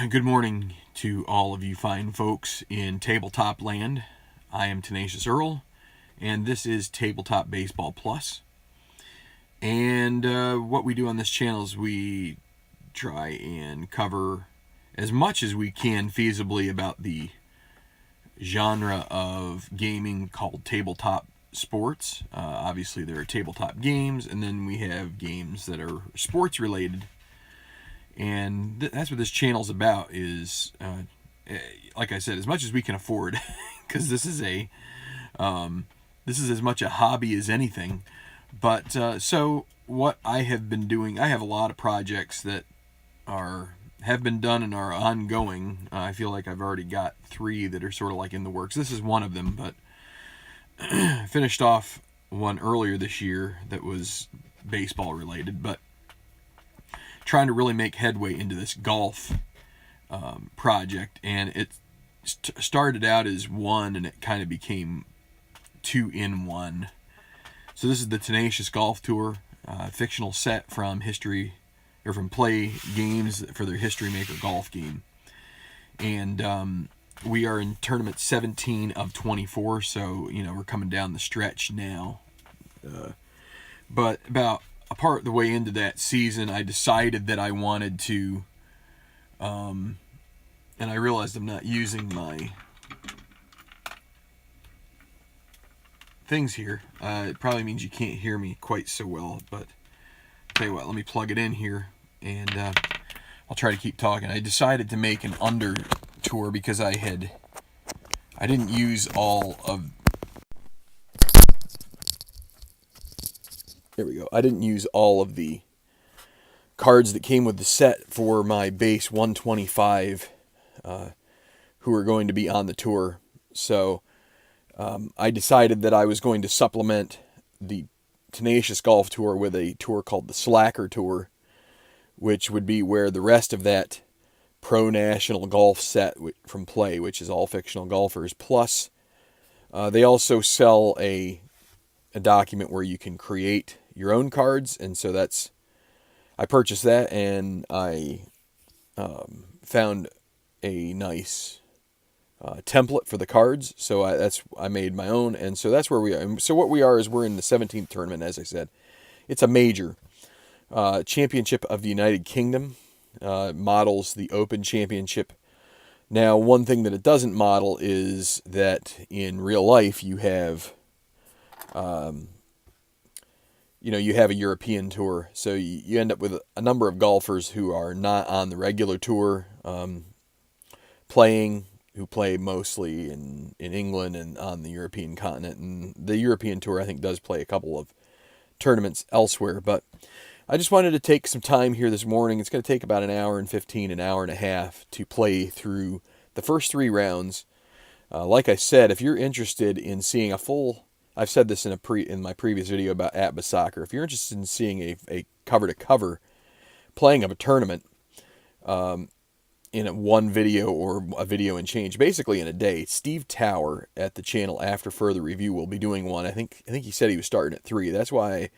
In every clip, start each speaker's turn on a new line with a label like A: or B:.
A: Good morning to all of you fine folks in tabletop land. I am Tenacious Earl, and this is Tabletop Baseball Plus. And what we do on this channel is we try and cover as much as we can feasibly about the genre of gaming called tabletop sports. Obviously, there are tabletop games, and then we have games that are sports related. And that's what this channel's about is, like I said, as much as we can afford, because this is as much a hobby as anything. But so what I have been doing, I have a lot of projects that have been done and are ongoing. I feel like I've already got 3 that are sort of like in the works. This is one of them, but finished off one earlier this year that was baseball related, but trying to really make headway into this golf project, and it started out as one and it kind of became 2 in 1. So this is the Tenacious Golf Tour, fictional set from history or from Play Games for their History Maker golf game. And we are in tournament 17 of 24, so we're coming down the stretch now. But about a part of the way into that season, I decided that I wanted to, and I realized I'm not using my things here. It probably means you can't hear me quite so well, but tell you what, let me plug it in here, and I'll try to keep talking. I decided to make an under tour because I didn't use all of, there we go. I didn't use all of the cards that came with the set for my base 125 who are going to be on the tour. So I decided that I was going to supplement the Tenacious Golf Tour with a tour called the Slacker Tour, which would be where the rest of that Pro National Golf set from Play, which is all fictional golfers, plus they also sell a document where you can create your own cards, and so I purchased that, and I found a nice template for the cards, so I made my own, and so that's where we are. So what we are is we're in the 17th tournament, as I said. It's a major championship of the United Kingdom, models the Open Championship. Now, one thing that it doesn't model is that in real life you have you have a European tour, so you end up with a number of golfers who are not on the regular tour, who play mostly in England and on the European continent. And the European tour, I think, does play a couple of tournaments elsewhere. But I just wanted to take some time here this morning. It's going to take about an hour and 15, an hour and a half to play through the first 3 rounds. Like I said, if you're interested in seeing a full, I've said this in my previous video about Atlas Soccer. If you're interested in seeing a cover-to-cover playing of a tournament in one video or a video and change, basically in a day, Steve Tower at the channel After Further Review will be doing one. I think he said he was starting at 3. That's why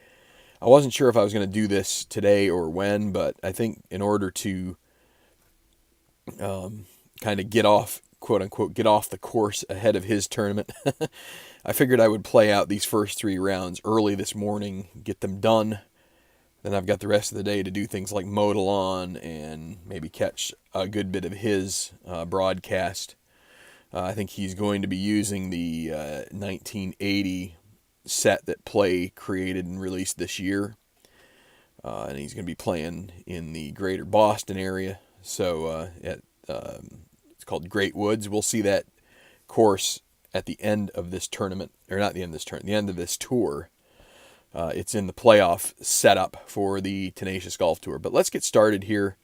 A: I wasn't sure if I was going to do this today or when, but I think in order to kind of get off, quote-unquote, get off the course ahead of his tournament, I figured I would play out these first 3 rounds early this morning, get them done. Then I've got the rest of the day to do things like mow the lawn and maybe catch a good bit of his broadcast. I think he's going to be using the 1980 set that Play created and released this year. And he's going to be playing in the greater Boston area. So it's called Great Woods. We'll see that course at the end of this tournament, or not the end of this tournament, the end of this tour. It's in the playoff setup for the Tenacious Golf Tour. But let's get started here.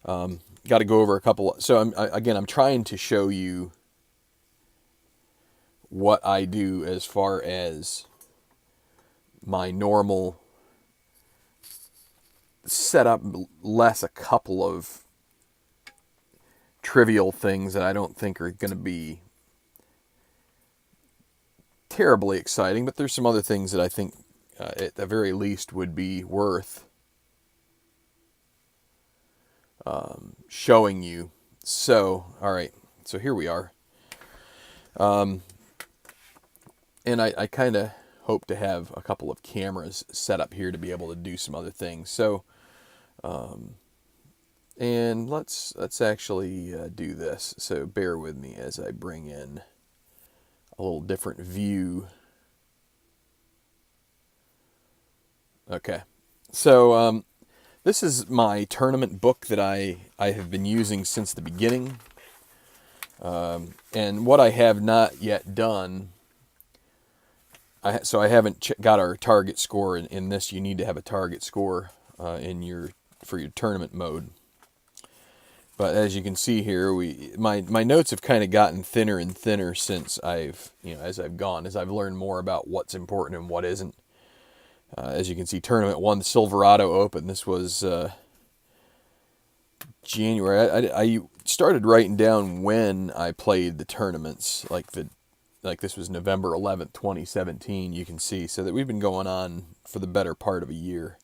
A: Got to go over a couple. So I'm trying to show you what I do as far as my normal setup, less a couple of trivial things that I don't think are going to be terribly exciting, but there's some other things that I think at the very least would be worth showing you. So, all right, so here we are. And I kind of hope to have a couple of cameras set up here to be able to do some other things. So, and let's actually do this. So bear with me as I bring in a little different view. Okay, so this is my tournament book that I have been using since the beginning. And what I have not yet done, so I haven't got our target score. In this, you need to have a target score for your tournament mode. But as you can see here, my notes have kind of gotten thinner and thinner since as I've learned more about what's important and what isn't. As you can see, Tournament 1, the Silverado Open. This was January. I started writing down when I played the tournaments, like this was November 11th, 2017, you can see, so that we've been going on for the better part of a year.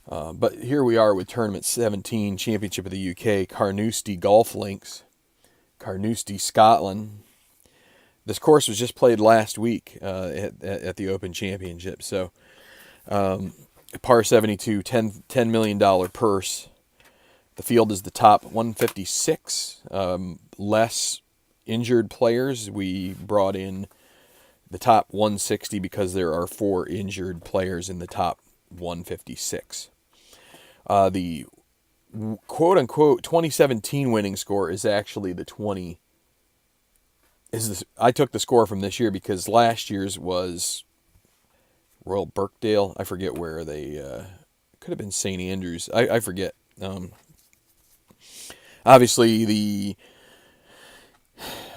A: But here we are with Tournament 17, Championship of the UK, Carnoustie Golf Links, Carnoustie, Scotland. This course was just played last week at the Open Championship. So, par 72, $10 million purse. The field is the top 156. Less injured players. We brought in the top 160 because there are 4 injured players in the top 156. The quote-unquote 2017 winning score is actually the 20... I took the score from this year because last year's was Royal Birkdale. I forget where they... could have been St. Andrews. I forget. Obviously, the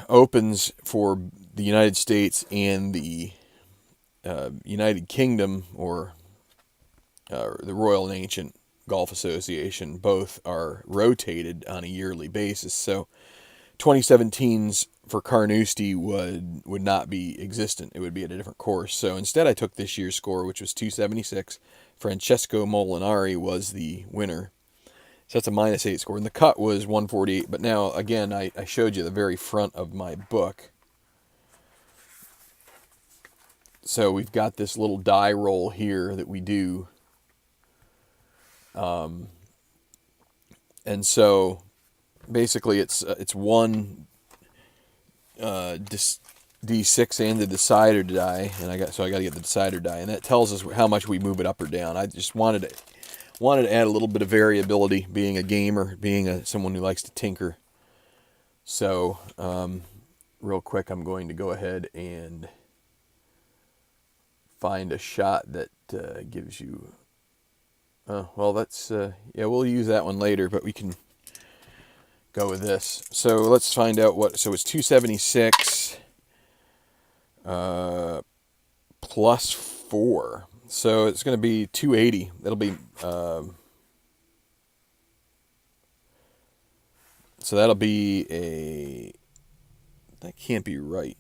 A: Opens for the United States and the United Kingdom, or the Royal and Ancient Golf Association, both are rotated on a yearly basis. So 2017's for Carnoustie would not be existent. It would be at a different course. So instead I took this year's score, which was 276. Francesco Molinari was the winner. So that's a -8 score. And the cut was 148. But now, again, I showed you the very front of my book. So we've got this little die roll here that we do. And so basically it's one D6 and the decider die, and I got to get the decider die, and that tells us how much we move it up or down. I just wanted to add a little bit of variability, being a gamer, being someone who likes to tinker. So real quick, I'm going to go ahead and find a shot that gives you... well, that's... yeah, we'll use that one later, but we can go with this. So let's find out what... So it's 276 plus 4. So it's going to be 280. That'll be... so that'll be a... That can't be right.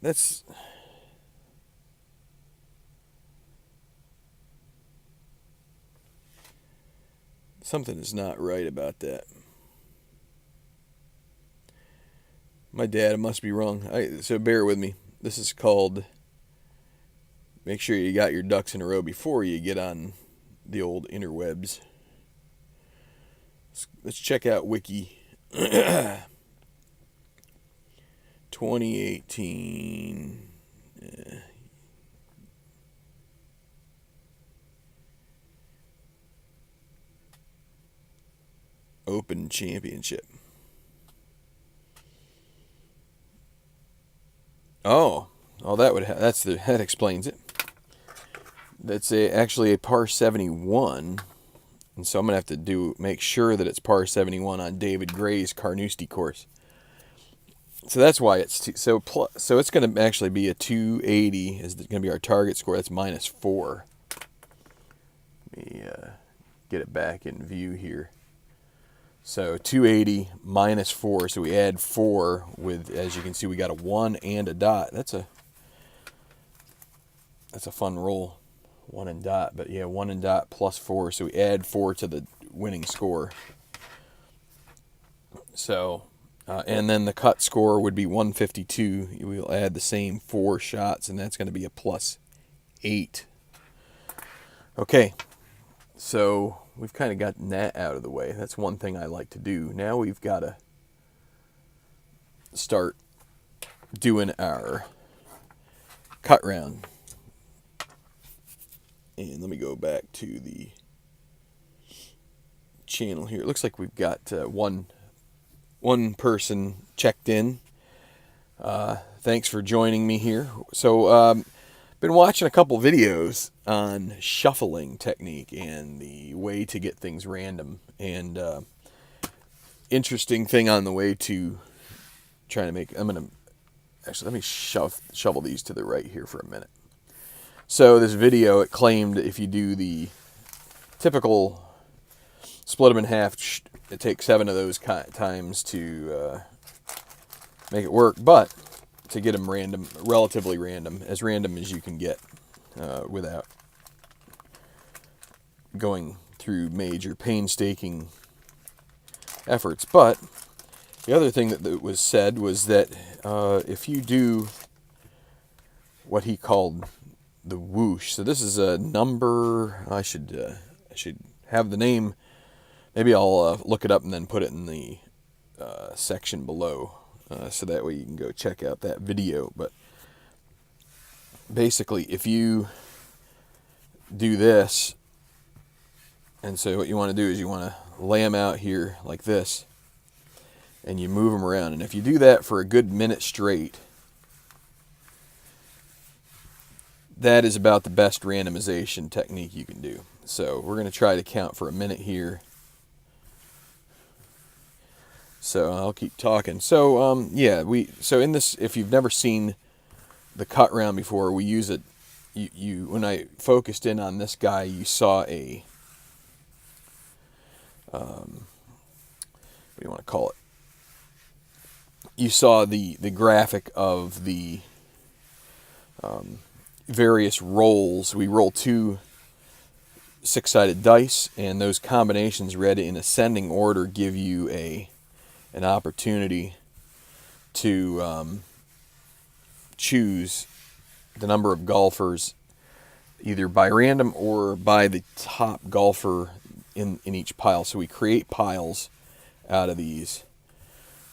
A: That's... Something is not right about that. My dad must be wrong. So bear with me. This is called... Make sure you got your ducks in a row before you get on the old interwebs. Let's check out Wiki. 2018... Open Championship. Oh, that explains it. That's actually a par 71, and so I'm gonna have to make sure that it's par 71 on David Gray's Carnoustie course. So that's why it's so it's gonna actually be a 280 is gonna be our target score. That's -4. Let me get it back in view here. So 280 -4, so we add 4 with, as you can see, we got a 1 and a dot. That's a That's a fun roll. 1 and dot, but yeah, 1 and dot plus 4, so we add 4 to the winning score. So, and then the cut score would be 152. We'll add the same 4 shots, and that's going to be a plus 8. Okay, so we've kind of gotten that out of the way. That's one thing I like to do. Now we've got to start doing our cut round. And let me go back to the channel here. It looks like we've got one person checked in. Thanks for joining me here. So, been watching a couple videos on shuffling technique and the way to get things random. And interesting thing on the way to trying to make. I'm gonna actually let me shovel these to the right here for a minute. So this video, it claimed if you do the typical split them in half, it takes 7 of those times to make it work, but to get them random, relatively random as you can get without going through major painstaking efforts. But the other thing that was said was that if you do what he called the whoosh, so this is a number, I should have the name. Maybe I'll look it up and then put it in the section below, so that way you can go check out that video. But basically, if you do this, and so what you want to do is you want to lay them out here like this, and you move them around. And if you do that for a good minute straight, that is about the best randomization technique you can do. So we're going to try to count for a minute here. So I'll keep talking. So so in this, if you've never seen the cut round before, we use it. You when I focused in on this guy, you saw a what do you want to call it? You saw the graphic of the various rolls. We roll 2 6-sided dice, and those combinations read in ascending order give you an opportunity to choose the number of golfers either by random or by the top golfer in each pile. So we create piles out of these.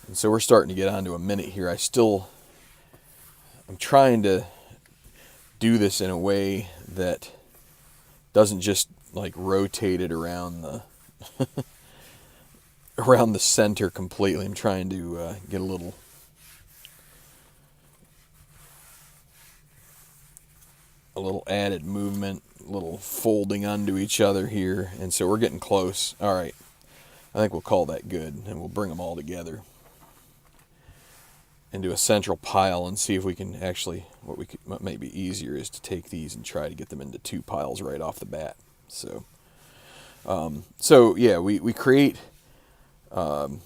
A: And so we're starting to get onto a minute here. I'm trying to do this in a way that doesn't just like rotate it around the around the center completely. I'm trying to get a little added movement, a little folding onto each other here. And so we're getting close. All right, I think we'll call that good, and we'll bring them all together into a central pile and see if we can actually, what may be easier is to take these and try to get them into 2 piles right off the bat. So yeah, we create what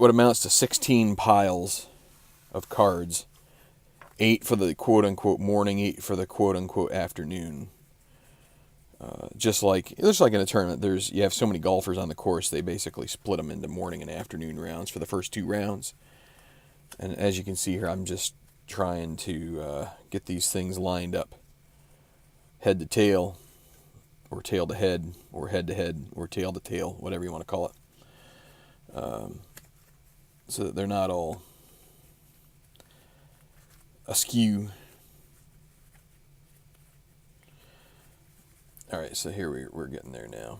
A: amounts to 16 piles of cards, 8 for the quote-unquote morning, 8 for the quote-unquote afternoon. Just like in a tournament, you have so many golfers on the course, they basically split them into morning and afternoon rounds for the first 2 rounds. And as you can see here, I'm just trying to get these things lined up head to tail, or tail to head, or head to head, or tail to tail, whatever you want to call it. So that they're not all askew. All right, so here we're getting there now.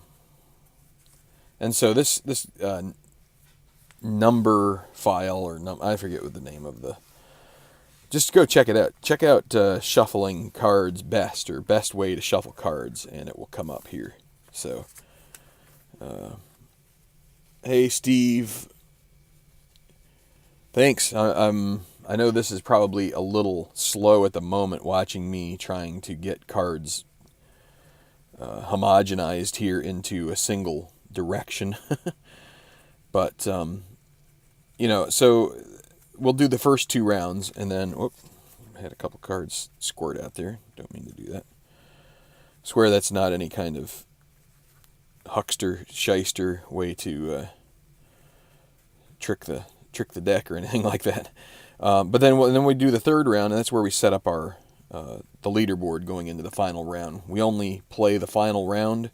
A: And so this number file, or I forget what the name of the, just go check it out. Check out shuffling cards best, or best way to shuffle cards, and it will come up here. So hey Steve, thanks. I know this is probably a little slow at the moment, watching me trying to get cards homogenized here into a single direction. But so we'll do the first 2 rounds, and then had a couple cards squirt out there. Don't mean to do that. Swear that's not any kind of huckster, shyster way to trick the deck or anything like that. But then we do the third round, and that's where we set up our the leaderboard going into the final round. We only play the final round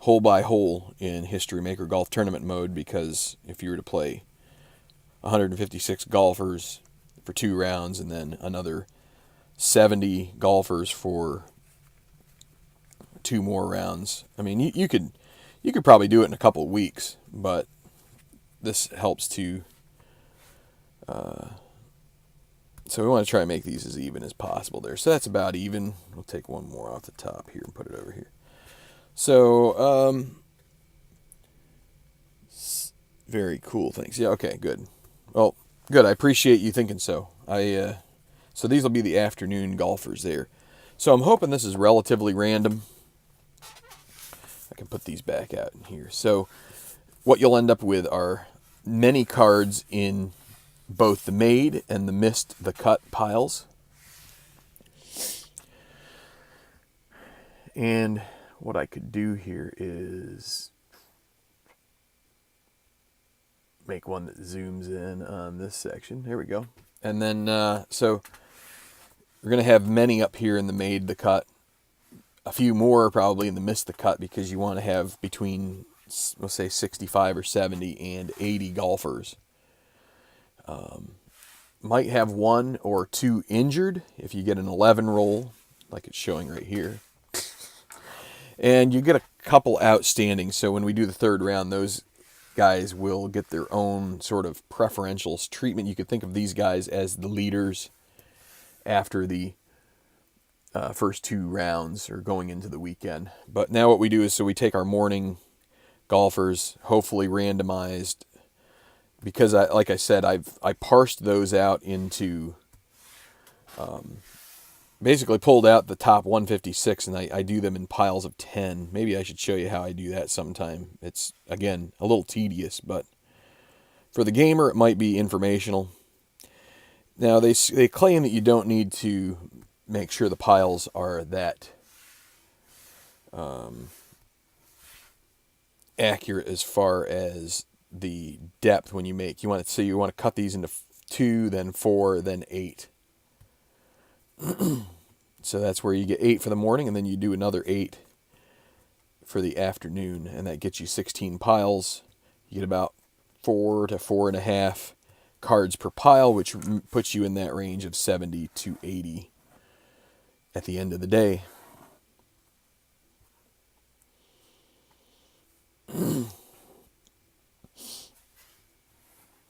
A: hole by hole in History Maker Golf Tournament mode, because if you were to play 156 golfers for 2 rounds and then another 70 golfers for 2 more rounds, I mean, you could probably do it in a couple of weeks, but this helps to so we want to try and make these as even as possible there. So that's about even. We'll take one more off the top here and put it over here. So, very cool things. Yeah, okay, good. Well, good. I appreciate you thinking so. So these will be the afternoon golfers there. So I'm hoping this is relatively random. I can put these back out in here. So what you'll end up with are many cards in both the made and the missed the cut piles. And what I could do here is make one that zooms in on this section. There we go. And then, so we're going to have many up here in the made the cut. A few more probably in the missed the cut, because you want to have between, let's say, 65 or 70 and 80 golfers. Might have 1 or 2 injured if you get an 11 roll, like it's showing right here. And you get a couple outstanding, so when we do the third round, those guys will get their own sort of preferential treatment. You could think of these guys as the leaders after the first 2 rounds or going into the weekend. But now what we do is, so we take our morning golfers, hopefully randomized, because like I said, I parsed those out into, basically pulled out the top 156, and I do them in piles of 10. Maybe I should show you how I do that sometime. It's, again, a little tedious, but for the gamer, it might be informational. Now, they claim that you don't need to make sure the piles are that accurate as far as the depth when you make. You want to cut these into 2, then 4, then 8. So that's where you get 8 for the morning, and then you do another 8 for the afternoon, and that gets you 16 piles. You get about 4 to 4.5 cards per pile, which puts you in that range of 70 to 80 at the end of the day.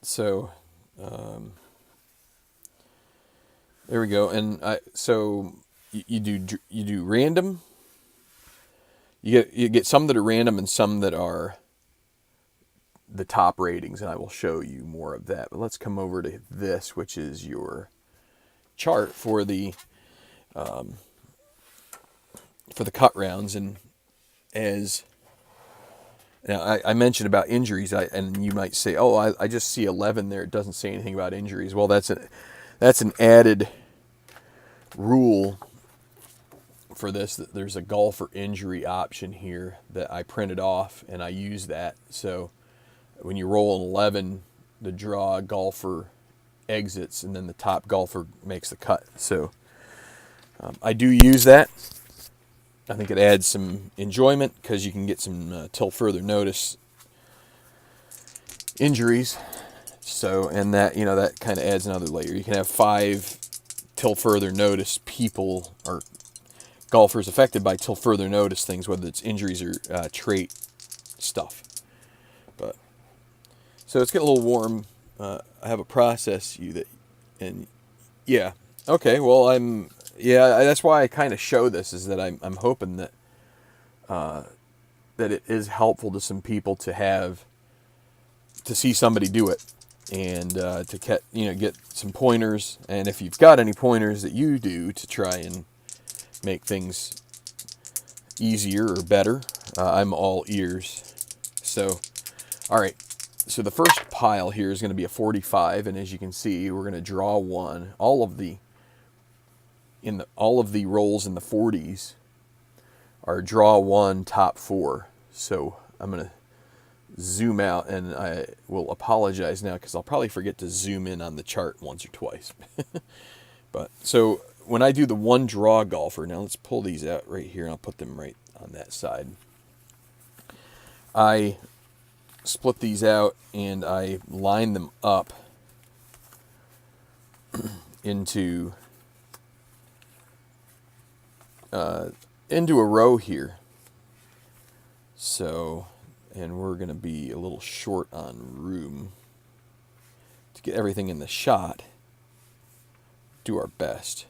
A: So, there we go. And so you do random. You get some that are random and some that are the top ratings, and I will show you more of that. But let's come over to this, which is your chart for the cut rounds. And as now, I mentioned about injuries, and you might say, "Oh, I just see 11 there. It doesn't say anything about injuries." Well, that's an added rule for this. That there's a golfer injury option here that I printed off, and I use that. So when you roll an 11, the draw golfer exits, and then the top golfer makes the cut. So I do use that. I think it adds some enjoyment, because you can get some till further notice injuries. So, and that, that kind of adds another layer. You can have 5 till further notice people or golfers affected by till further notice things, whether it's injuries or trait stuff. But so it's getting a little warm. I have a process and yeah, okay. Well, that's why I kind of show this, is that I'm hoping that that it is helpful to some people to see somebody do it, and to get some pointers. And if you've got any pointers that you do to try and make things easier or better, I'm all ears. So, all right. So the first pile here is going to be a 45, and as you can see, we're going to draw one. All of the all of the rolls in the 40s are draw 1, top 4. So I'm going to zoom out, and I will apologize now because I'll probably forget to zoom in on the chart once or twice. But so when I do the one draw golfer, now let's pull these out right here and I'll put them right on that side. I split these out and I line them up into a row here. So, and we're going to be a little short on room to get everything in the shot. Do our best.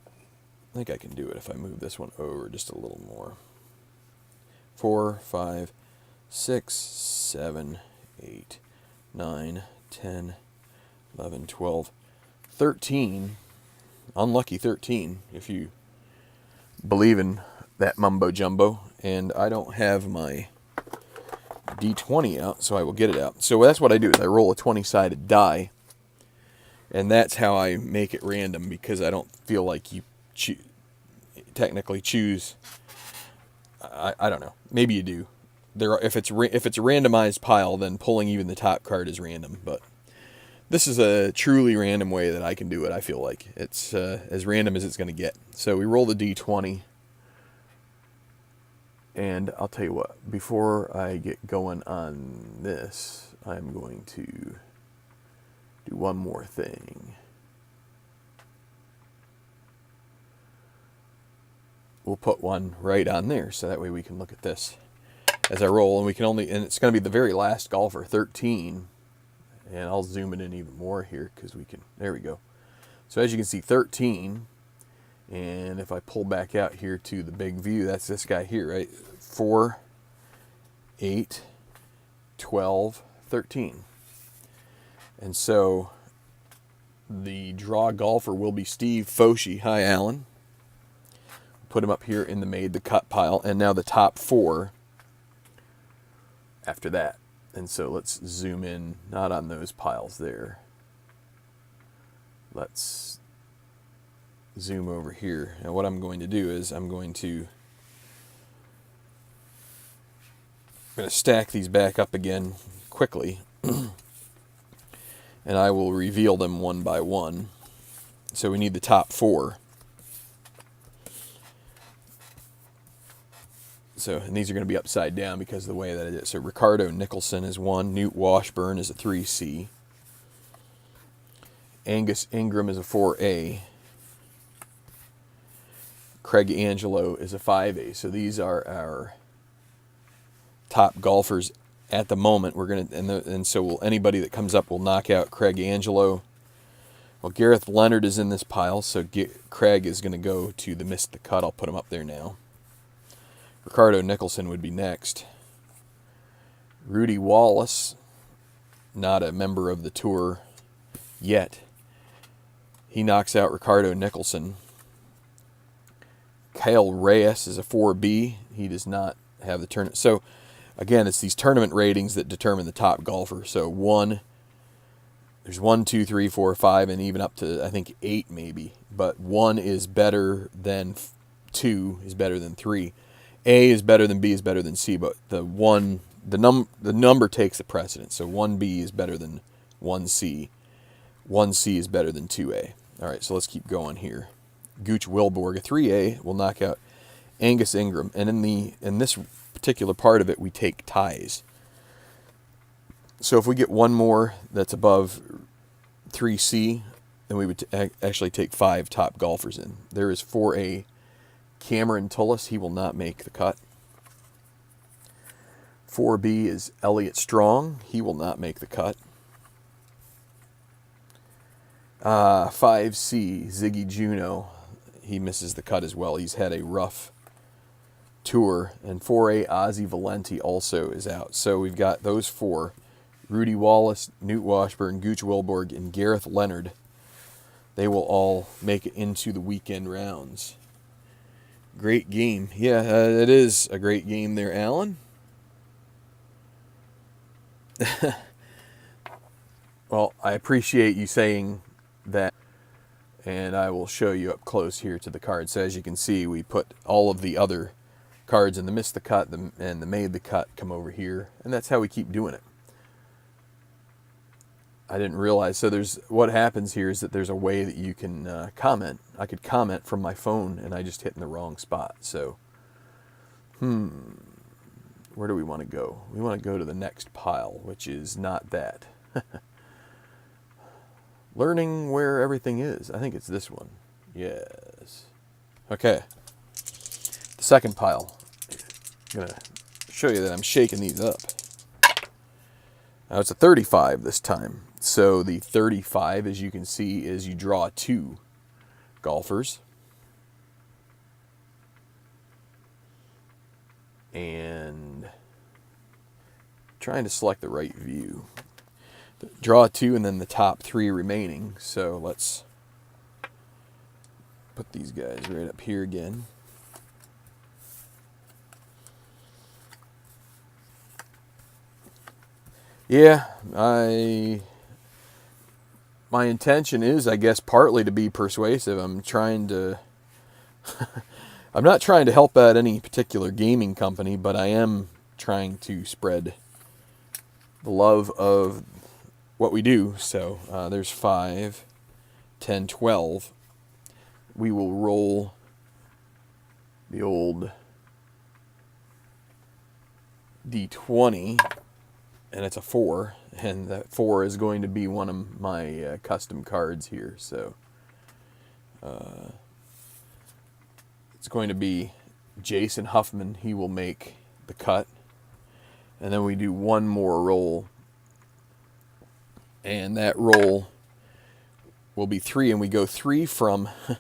A: I think I can do it if I move this one over just a little more. 4, 5, 6, 7, 8, 9, 10, 11, 12, 13. Unlucky 13 if you believe in that mumbo jumbo. And I don't have my D20 out, so I will get it out. So that's what I do is I roll a 20-sided die, and that's how I make it random, because I don't feel like you technically choose. I don't know. Maybe you do. If it's a randomized pile, then pulling even the top card is random. But this is a truly random way that I can do it. I feel like it's as random as it's going to get. So we roll the D20. And I'll tell you what, before I get going on this, I'm going to do one more thing. We'll put one right on there, so that way we can look at this as I roll, and it's going to be the very last golfer, 13. And I'll zoom it in even more here, because there we go. So as you can see, 13. And if I pull back out here to the big view, that's this guy here, right? 4, 8, 12, 13. And so the draw golfer will be Steve Foshi. Hi, Alan. Put him up here in the made the cut pile. And now the top 4 after that. And so let's zoom in, not on those piles there. Let's zoom over here. Now what I'm going to do is I'm going to stack these back up again quickly, and I will reveal them one by one. So we need the top 4. So, and these are going to be upside down because of the way that it is. So Ricardo Nicholson is 1, Newt Washburn is a 3C, Angus Ingram is a 4A, Craig Angelo is a 5A. So these are our top golfers at the moment. We're gonna and so anybody that comes up will knock out Craig Angelo. Well, Gareth Leonard is in this pile, so Craig is going to go to the missed the cut. I'll put him up there now. Ricardo Nicholson would be next. Rudy Wallace, not a member of the tour yet. He knocks out Ricardo Nicholson. Kyle Reyes is a 4B. He does not have the tournament. So, again, it's these tournament ratings that determine the top golfer. So, there's 1, 2, 3, 4, 5, and even up to, I think, 8 maybe. But 1 is better than 2 is better than 3. A is better than B is better than C, but the number takes the precedence. So 1B is better than 1C. 1C is better than 2A. All right, so let's keep going here. Gooch Wilborg, a 3A, will knock out Angus Ingram. And in this particular part of it, we take ties. So if we get one more that's above 3C, then we would actually take 5 top golfers in. There is 4A Cameron Tullis. He will not make the cut. 4B is Elliot Strong. He will not make the cut. 5C, Ziggy Juno. He misses the cut as well. He's had a rough tour. And 4A, Ozzie Valenti also is out. So we've got those 4. Rudy Wallace, Newt Washburn, Gooch Wilborg, and Gareth Leonard. They will all make it into the weekend rounds. Great game. Yeah, it is a great game there, Alan. Well, I appreciate you saying that, and I will show you up close here to the card. So as you can see, we put all of the other cards in the missed the cut and the made the cut come over here, and that's how we keep doing it. I didn't realize. So what happens here is that there's a way that you can comment. I could comment from my phone, and I just hit in the wrong spot. So, where do we want to go? We want to go to the next pile, which is not that. Learning where everything is. I think it's this one. Yes. Okay. The second pile. I'm going to show you that I'm shaking these up. Now it's a 35 this time. So the 35, as you can see, is you draw 2 golfers. And trying to select the right view. Draw 2 and then the top 3 remaining. So let's put these guys right up here again. Yeah, my intention is, I guess, partly to be persuasive. I'm trying to I'm not trying to help out any particular gaming company, but I am trying to spread the love of what we do. So there's 5, 10, 12. We will roll the old D20, and it's a 4, and that 4 is going to be one of my custom cards here. So it's going to be Jason Huffman. He will make the cut, and then we do one more roll, and that roll will be 3, and we go 3 from, and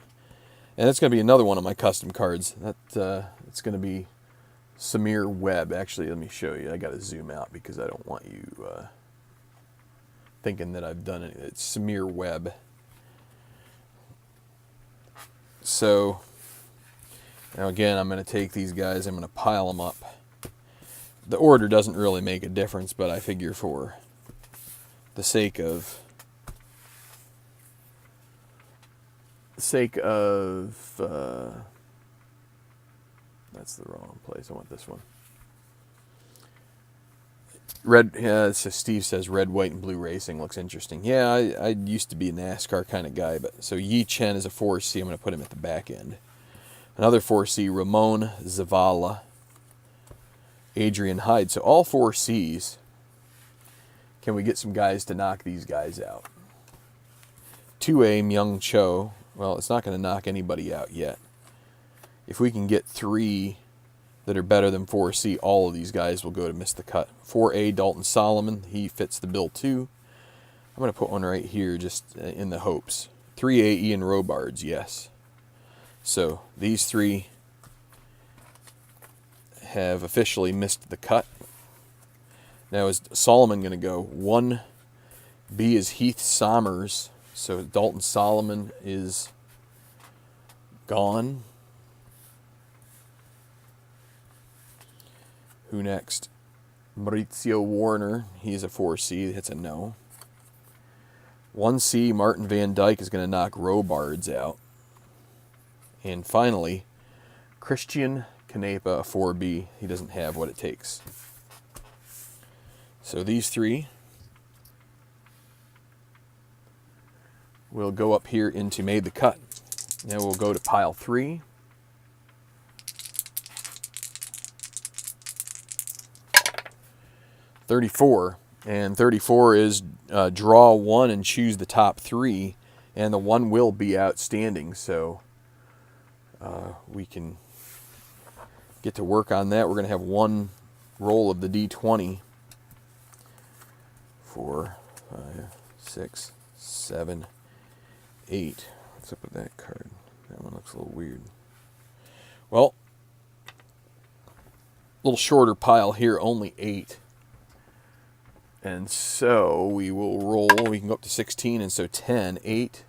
A: that's going to be another one of my custom cards. It's going to be Samir Webb. Actually, let me show you. I got to zoom out because I don't want you thinking that I've done it. It's Samir Webb. So now again, I'm going to take these guys. I'm going to pile them up. The order doesn't really make a difference, but I figure for the sake of that's the wrong place. I want this one. Red. Yeah, so Steve says red, white, and blue racing looks interesting. Yeah, I used to be a NASCAR kind of guy, but so Yi Chen is a 4C. I'm going to put him at the back end. Another 4C, Ramon Zavala, Adrian Hyde. So all 4Cs. Can we get some guys to knock these guys out? 2A, Myung Cho. Well, it's not going to knock anybody out yet. If we can get 3 that are better than 4C, all of these guys will go to miss the cut. 4A, Dalton Solomon. He fits the bill too. I'm going to put one right here just in the hopes. 3A, Ian Robards. Yes. So these 3 have officially missed the cut. Now is Solomon going to go? 1B is Heath Sommers. So Dalton Solomon is gone. Who next? Maurizio Warner. He's a 4C. Hits a no. 1C, Martin Van Dyke is going to knock Robards out. And finally, Christian Canepa, a 4B. He doesn't have what it takes. So these 3 will go up here into made the cut. Now we'll go to pile 3. $34, and 34 is draw 1 and choose the top 3, and the 1 will be outstanding. So we can get to work on that. We're going to have 1 roll of the D20. 4, 5, 6, 7, 8. What's up with that card? That one looks a little weird. Well, a little shorter pile here, only 8. And so we will roll. We can go up to 16, and so 10, 8.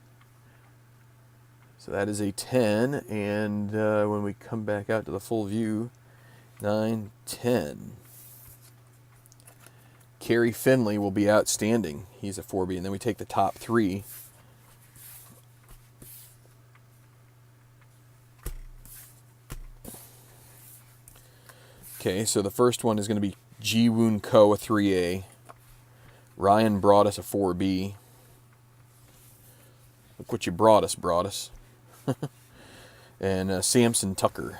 A: So that is a 10, and when we come back out to the full view, 9, 10. Kerry Finley will be outstanding. He's a 4B. And then we take the top 3. Okay, so the first one is going to be Ji Woon Ko, a 3A. Ryan Broadus, a 4B. Look what you brought us. And Samson Tucker.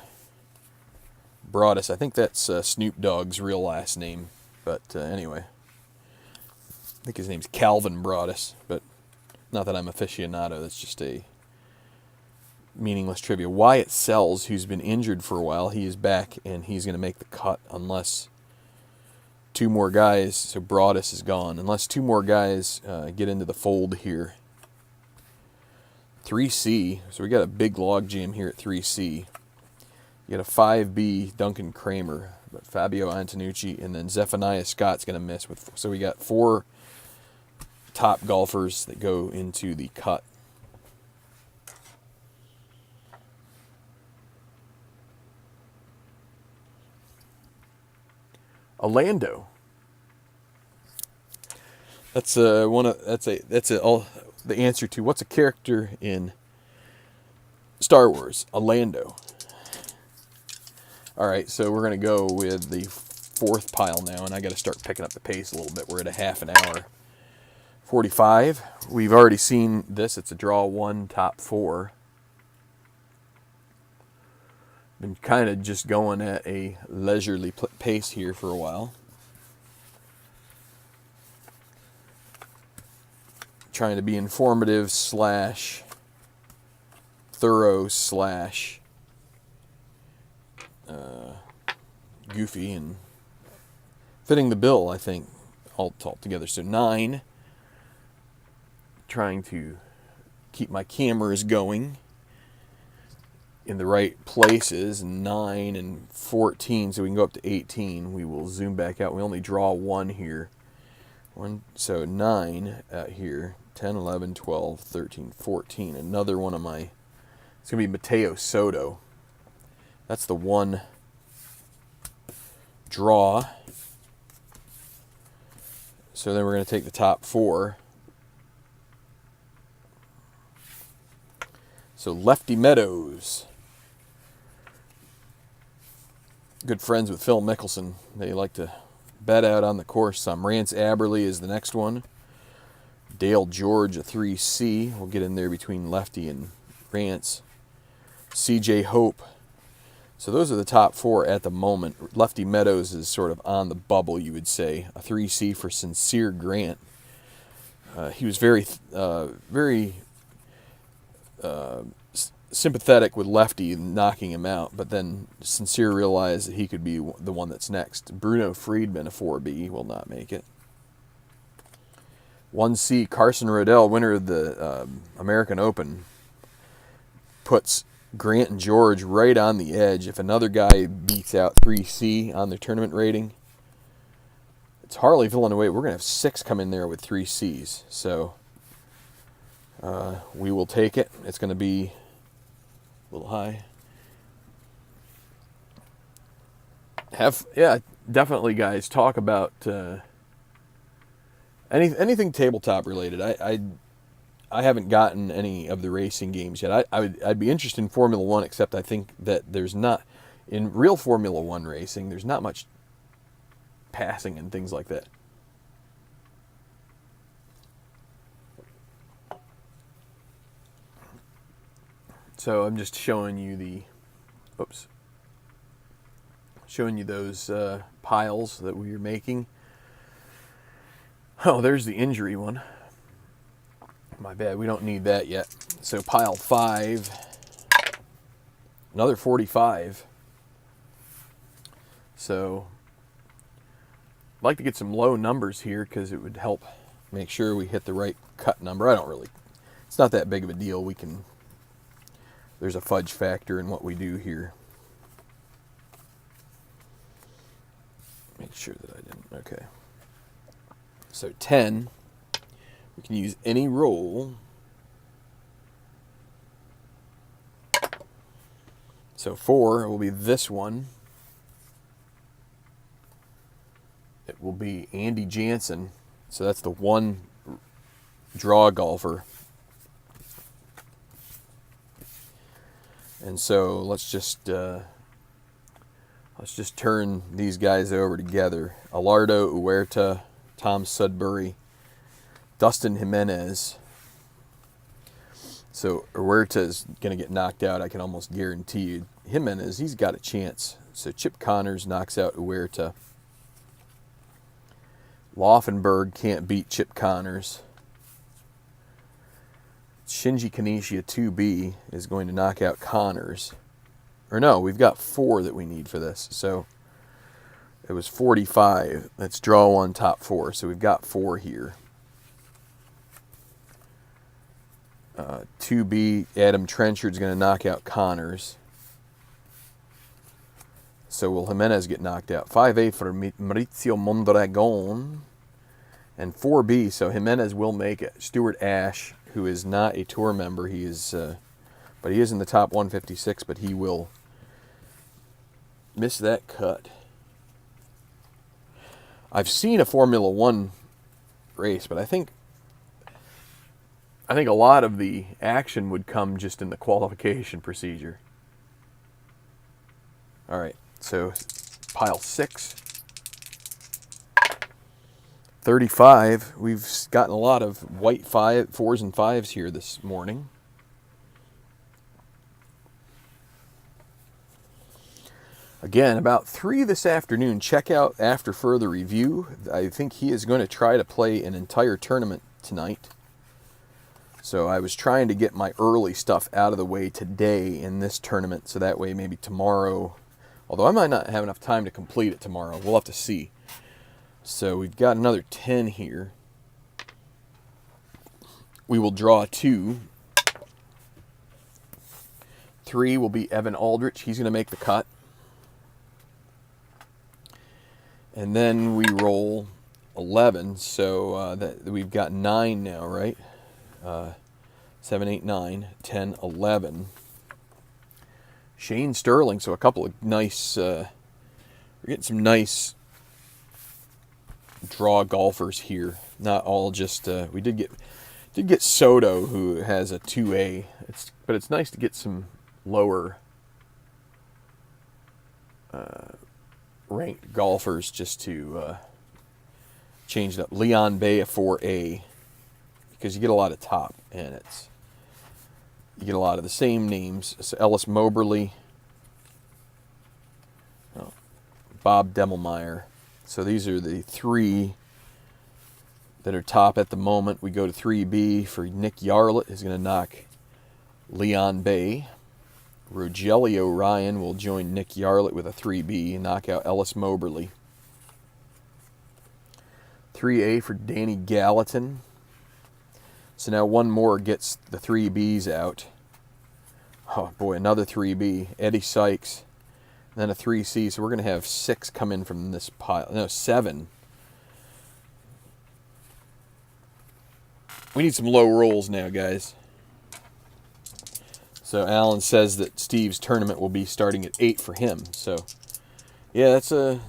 A: Broadus, I think that's Snoop Dogg's real last name. But anyway, I think his name's Calvin Broadus. But not that I'm aficionado, that's just a meaningless trivia. Wyatt Sells, who's been injured for a while, he is back and he's going to make the cut unless 2 more guys, so Broadus is gone, unless 2 more guys get into the fold here. 3C, so we got a big log jam here at 3C. You got a 5B Duncan Kramer, but Fabio Antonucci, and then Zephaniah Scott's going to miss with. So we got 4 top golfers that go into the cut. Orlando. That's the answer to what's a character in Star Wars. Orlando. All right, so we're gonna go with the 4th pile now, and I got to start picking up the pace a little bit. We're at a half an hour. 45. We've already seen this. It's a draw 1, top 4. Been kind of just going at a leisurely pace here for a while. Trying to be informative / thorough / goofy and fitting the bill, I think, all together. So 9. Trying to keep my cameras going in the right places. 9 and 14, so we can go up to 18. We will zoom back out. We only draw 1 here. So 9 out here. 10, 11, 12, 13, 14. Another one of my... It's going to be Mateo Soto. That's the 1 draw. So then we're going to take the top 4. So Lefty Meadows. Good friends with Phil Mickelson. They like to bet out on the course some. Rance Aberley is the next one. Dale George, a 3C. We'll get in there between Lefty and Rance. CJ Hope. So those are the top 4 at the moment. Lefty Meadows is sort of on the bubble, you would say. A 3C for Sincere Grant. He was very sympathetic with Lefty knocking him out, but then Sincere realized that he could be the one that's next. Bruno Friedman, a 4B, will not make it. 1C, Carson Rodell, winner of the American Open, puts Grant and George right on the edge. If another guy beats out 3C on their tournament rating, it's Harley Villanueva. We're going to have 6 come in there with 3Cs. So we will take it. It's going to be a little high. Definitely, guys, talk about anything tabletop related. I haven't gotten any of the racing games yet. I'd be interested in Formula One, except I think that there's not, in real Formula One racing, there's not much passing and things like that. So I'm just showing you those piles that we are making. Oh, there's the injury one. My bad, we don't need that yet. So pile 5, another 45. So I'd like to get some low numbers here because it would help make sure we hit the right cut number. It's not that big of a deal. There's a fudge factor in what we do here. Make sure that I didn't, okay. So 10, we can use any roll. So 4 will be this one. tournament will be Andy Jansen. So that's the one draw golfer. And so let's just turn these guys over together. Alardo Huerta, Tom Sudbury, Dustin Jimenez. So Huerta is going to get knocked out, I can almost guarantee you. Jimenez, he's got a chance. So Chip Connors knocks out Huerta. Laufenberg can't beat Chip Connors. Shinji Kanishiya 2B is going to knock out Connors. Or no, we've got 4 that we need for this. So it was 45. Let's draw one top 4. So we've got 4 here. 2B, Adam Trenchard's going to knock out Connors. So will Jimenez get knocked out? 5A for Maurizio Mondragon. And 4B, so Jimenez will make it. Stuart Ash, who is not a tour member, he is, but he is in the top 156, but he will miss that cut. I've seen a Formula One race, but I think a lot of the action would come just in the qualification procedure. All right, so pile 6. 35. We've gotten a lot of white 4s and 5s here this morning. Again, about 3 this afternoon. Check out After Further Review. I think he is going to try to play an entire tournament tonight. So I was trying to get my early stuff out of the way today in this tournament, so that way maybe tomorrow, although I might not have enough time to complete it tomorrow. We'll have to see. So we've got another 10 here. We will draw 2. 3 will be Evan Aldrich. He's going to make the cut. And then we roll 11. So we've got 9 now, right? 7, 8, 9, 10, 11. Shane Sterling. So a couple of nice... we're getting some nice... draw golfers here, not all just we did get Soto, who has a 2A. But it's nice to get some lower ranked golfers just to change it up. Leon Bay, a 4A, because you get a lot of top, and you get a lot of the same names. So Ellis Moberly, Bob Demmelmeyer. So these are the 3 that are top at the moment. We go to 3B for Nick Yarlett, who's going to knock Leon Bay. Rogelio Ryan will join Nick Yarlett with a 3B and knock out Ellis Moberly. 3A for Danny Gallatin. So now one more gets the 3Bs out. Oh boy, another 3B. Eddie Sykes. Then a 3C, so we're going to have 6 come in from this pile. No, 7. We need some low rolls now, guys. So Alan says that Steve's tournament will be starting at 8 for him. So, yeah, that's a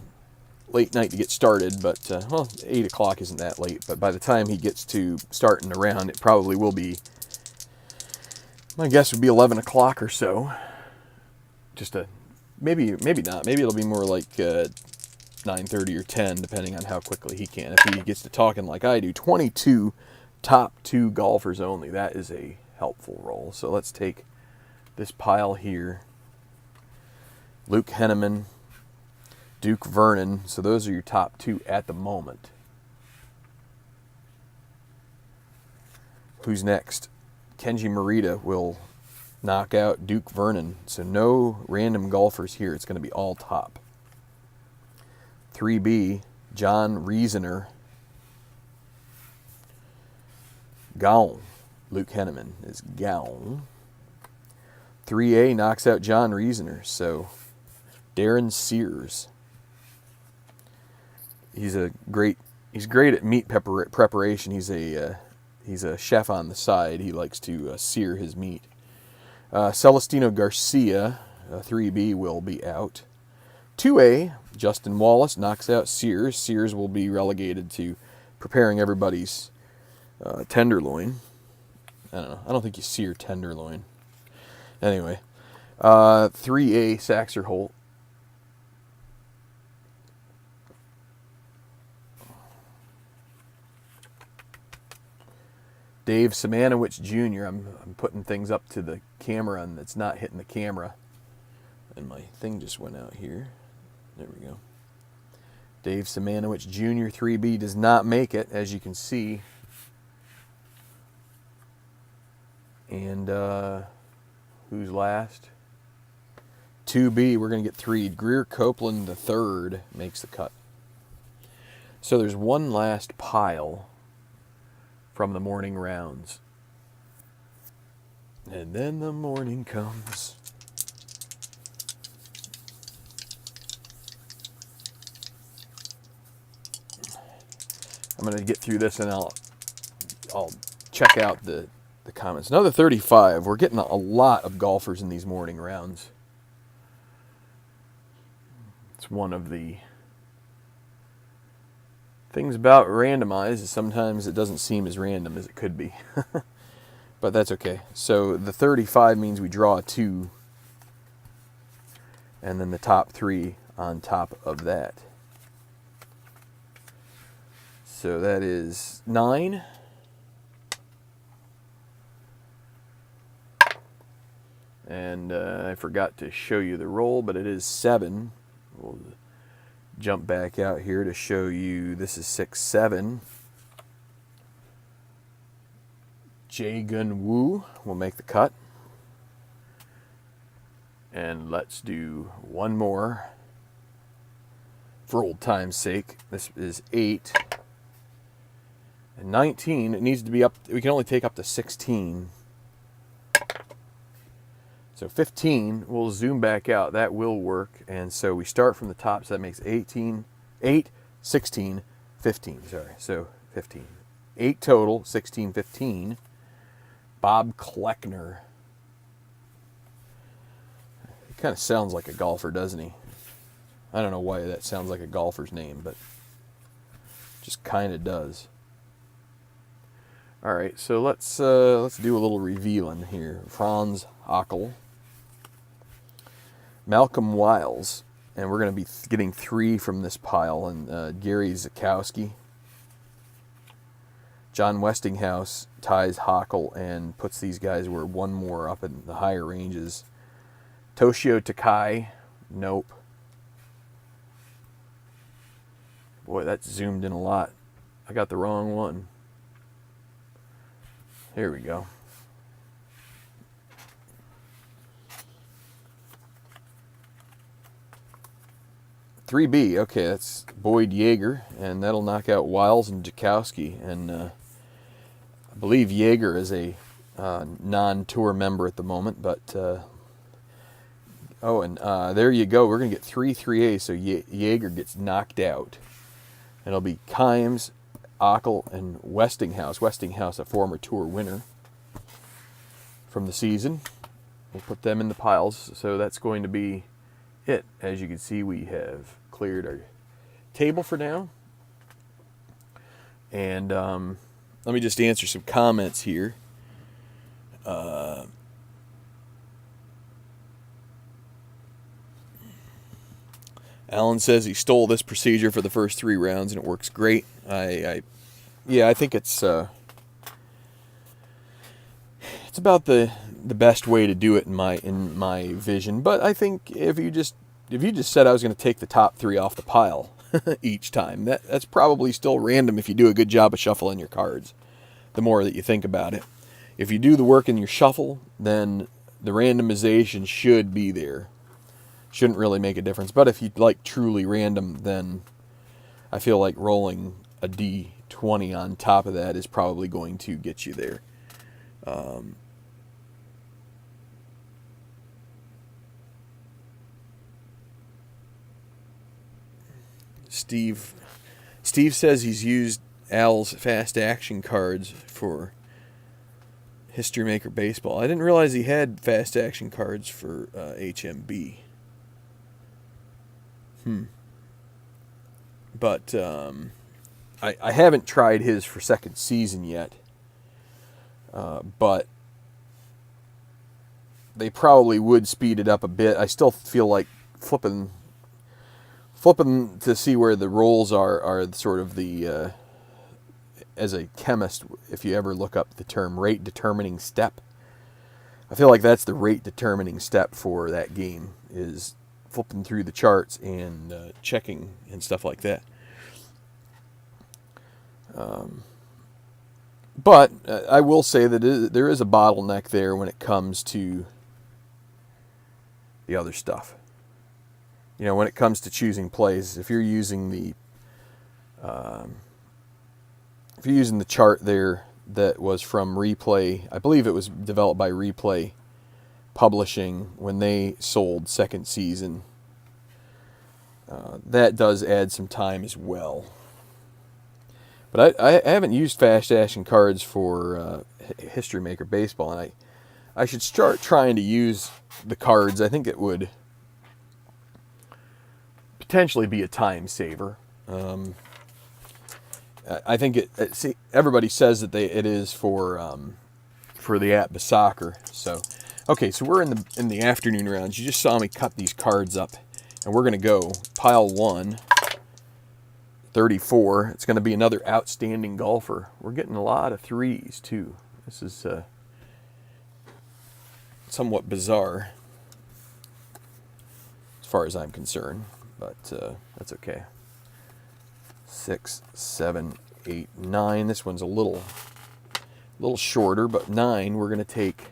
A: late night to get started, but, well, 8 o'clock isn't that late. But by the time he gets to starting around, it probably will be, my guess would be 11 o'clock or so. Just a... Maybe not. Maybe it'll be more like 9:30 or 10, depending on how quickly he can. If he gets to talking like I do. 22 top 2 golfers only. That is a helpful roll. So let's take this pile here. Luke Henneman, Duke Vernon. So those are your top 2 at the moment. Who's next? Kenji Morita will knock out Duke Vernon. So no random golfers here. It's going to be all top. 3B, John Reasoner. Gone. Luke Henneman is gone. 3A knocks out John Reasoner. So Darren Sears. He's great at meat preparation. He's a chef on the side. He likes to sear his meat. Celestino Garcia, 3B, will be out. 2A, Justin Wallace knocks out Sears. Sears will be relegated to preparing everybody's tenderloin. I don't know. I don't think you sear tenderloin. Anyway, 3A, Saxer Holt. Dave Simanowicz Jr. I'm putting things up to the camera and it's not hitting the camera. And my thing just went out here. There we go. Dave Simanowicz Jr. 3B does not make it, as you can see. And who's last? 2B, we're going to get 3. Greer Copeland III makes the cut. So there's one last pile from the morning rounds. And then the morning comes. I'm going to get through this and I'll check out the comments. Another 35. We're getting a lot of golfers in these morning rounds. It's one of the things about randomized is sometimes it doesn't seem as random as it could be. But that's okay. So the 35 means we draw a 2. And then the top 3 on top of that. So that is 9. And I forgot to show you the roll, but it is 7. We'll jump back out here to show you this is 6, 7. Jae-Gun Woo will make the cut. And let's do one more for old time's sake. This is 8. And 19, it needs to be up, we can only take up to 16. So 15, we'll zoom back out. That will work. And so we start from the top, so that makes 18, 8, 16, 15. Sorry, so 15. 8 total, 16, 15. Bob Kleckner. He kind of sounds like a golfer, doesn't he? I don't know why that sounds like a golfer's name, but just kind of does. All right, so let's do a little revealing here. Franz Hockel, Malcolm Wiles, and we're going to be getting 3 from this pile, and Gary Zakowski. John Westinghouse ties Hockel and puts these guys where one more up in the higher ranges. Toshio Takai, nope. Boy, that's zoomed in a lot. I got the wrong one. Here we go. "3B", okay, that's Boyd Yeager, and that'll knock out Wiles and Jakowski. And I believe Yeager is a non-tour member at the moment, but there you go. We're going to get 3 3A, so Yeager gets knocked out. And it'll be Kimes, Ockel, and Westinghouse. Westinghouse, a former tour winner from the season. We'll put them in the piles. So that's going to be it. As you can see, we have cleared our table for now. And let me just answer some comments here. Alan says he stole this procedure for the first 3 rounds and it works great. I think it's about the best way to do it in my vision. But I think if you just said I was going to take the top 3 off the pile each time, that's probably still random if you do a good job of shuffling your cards. The more that you think about it, if you do the work in your shuffle, then the randomization should be there. Shouldn't really make a difference. But if you like truly random, then I feel like rolling a D20 on top of that is probably going to get you there. Steve says he's used Al's fast action cards for History Maker Baseball. I didn't realize he had fast action cards for HMB. But I haven't tried his for second season yet. But they probably would speed it up a bit. I still feel like flipping to see where the rolls are sort of the, as a chemist, if you ever look up the term rate determining step, I feel like that's the rate determining step for that game, is flipping through the charts and checking and stuff like that. But I will say that there is a bottleneck there when it comes to the other stuff. You know, when it comes to choosing plays, if you're using the chart there that was from Replay, I believe it was developed by Replay Publishing when they sold second season, that does add some time as well. But I haven't used Fast Action cards for History Maker Baseball, and I should start trying to use the cards. I think it would potentially be a time saver. I think see, everybody says that it is for the Atlas Soccer. So, okay, so we're in the afternoon rounds. You just saw me cut these cards up, and we're gonna go pile 1, 34. It's gonna be another outstanding golfer. We're getting a lot of 3s too. This is somewhat bizarre as far as I'm concerned, but that's okay. 6, 7, 8, 9. This one's a little shorter, but 9. We're going to take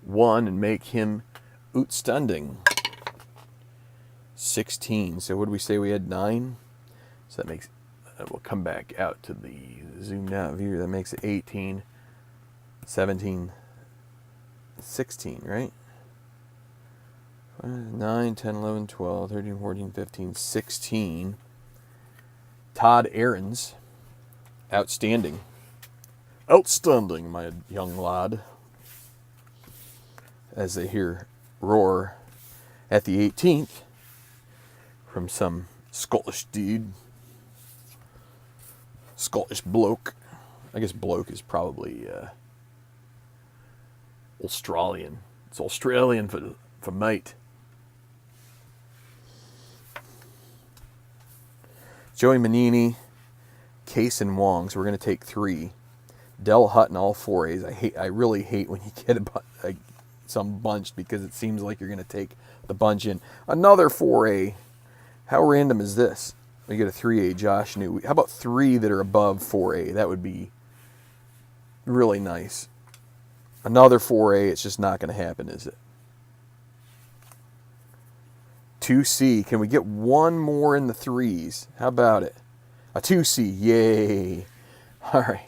A: 1 and make him outstanding. 16. So what did we say we had? 9. So that makes. We'll come back out to the zoomed out view. That makes it 18, 17, 16, right? 9, 10, 11, 12, 13, 14, 15, 16. Todd Ahrens, outstanding. Outstanding, my young lad. As they hear roar at the 18th from some Scottish dude. Scottish bloke. I guess bloke is probably Australian. It's Australian for mate. Joey Manini, Case and Wong. So we're going to take 3. Del Hutton, all 4As. I really hate when you get some bunched, because it seems like you're going to take the bunch in. Another 4A. How random is this? We get a 3A, Josh New. How about 3 that are above 4A? That would be really nice. Another 4A. It's just not going to happen, is it? 2C. Can we get one more in the 3s? How about it? A 2C. Yay. All right.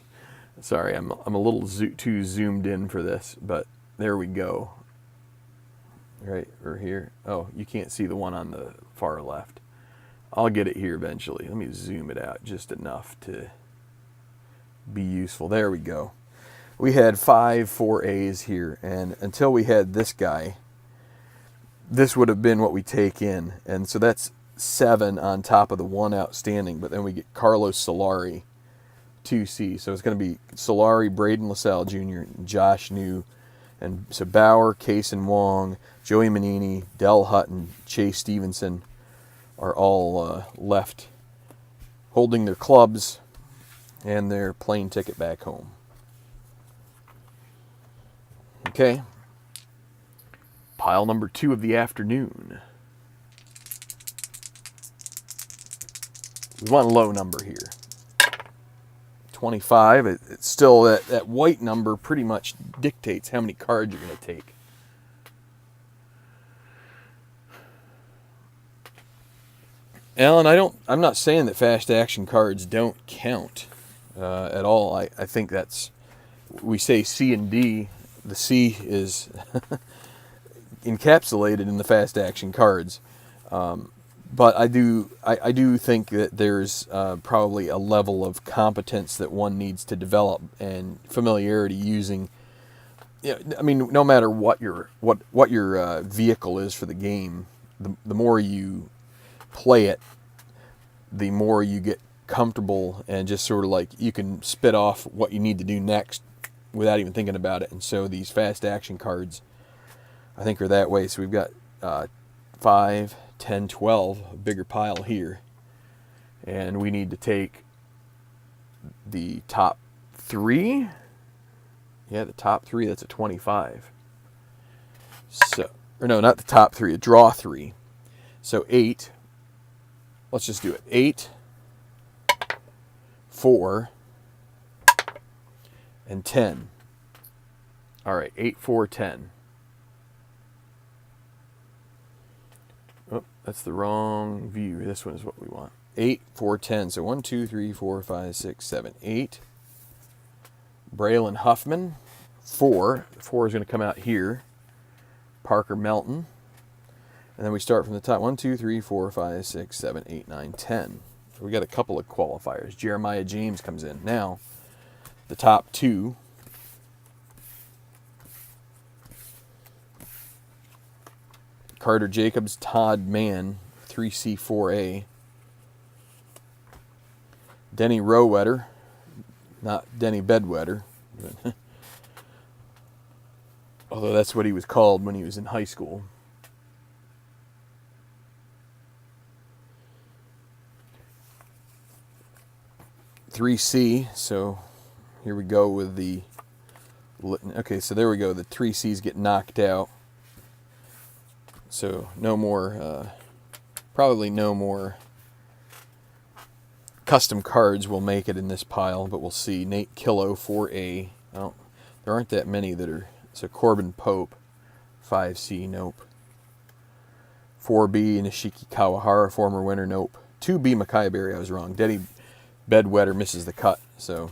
A: Sorry, I'm a little too zoomed in for this, but there we go. Right, or here. Oh, you can't see the one on the far left. I'll get it here eventually. Let me zoom it out just enough to be useful. There we go. We had 5 4As here, and until we had this guy, this would have been what we take in. And so that's 7 on top of the 1 outstanding. But then we get Carlos Solari, 2C. So it's going to be Solari, Braden LaSalle Jr., Josh New. And so Bauer, Case and Wong, Joey Manini, Del Hutton, Chase Stevenson are all left holding their clubs and their plane ticket back home. Okay. Pile number 2 of the afternoon. We want a low number here. 25. It's still that white number pretty much dictates how many cards you're going to take. Alan, I'm not saying that fast action cards don't count at all. I think we say C and D. The C is encapsulated in the fast action cards, but I do think that there's probably a level of competence that one needs to develop and familiarity using. I mean, no matter what your vehicle is for the game, the more you play it, the more you get comfortable and just sort of like you can spit off what you need to do next without even thinking about it. And so these fast action cards, I think, are that way. So we've got 5, 10, 12, a bigger pile here. And we need to take the top 3. Yeah, the top 3, that's a 25. So, or no, not the top 3, a draw 3. So 8, let's just do it. 8, 4, and 10. All right, 8, 4, 10. Oh, that's the wrong view. This one is what we want. 8, 4, 10. So 1, 2, 3, 4, 5, 6, 7, 8. Braylon Huffman. 4. 4 is going to come out here. Parker Melton. And then we start from the top. 1, 2, 3, 4, 5, 6, 7, 8, 9, 10. So we got a couple of qualifiers. Jeremiah James comes in. Now, the top 2. Carter Jacobs, Todd Mann, 3C4A. Denny Rowetter, not Denny Bedwetter. Although that's what he was called when he was in high school. .3C, so here we go with the... Okay, so there we go. The 3Cs get knocked out. So no more, probably no more custom cards will make it in this pile, but we'll see. Nate Killo, 4A. There aren't that many that are... So Corbin Pope, 5C, nope. 4B, Nishiki Kawahara, former winner, nope. 2B, Makai Berry, I was wrong. Denny Bedwetter misses the cut, so...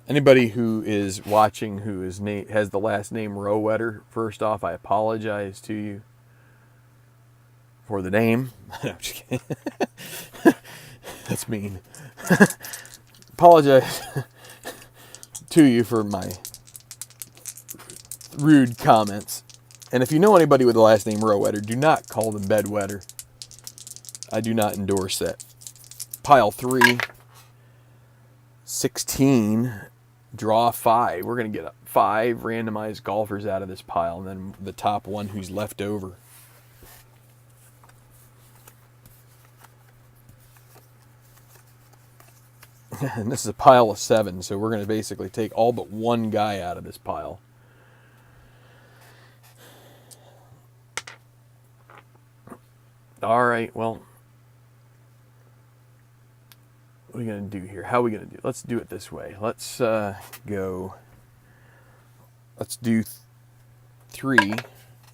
A: Anybody who is watching who is has the last name Rowetter, first off, I apologize to you for the name. No, I'm just kidding. That's mean. Apologize to you for my rude comments. And if you know anybody with the last name Rowetter, do not call them Bedwetter. I do not endorse that. Pile 3, 16, draw 5. We're going to get 5 randomized golfers out of this pile, and then the top one who's left over. And this is a pile of 7, so we're going to basically take all but one guy out of this pile. All right, well, what are we going to do here? How are we going to do it? Let's do it this way. Let's go, let's do 3.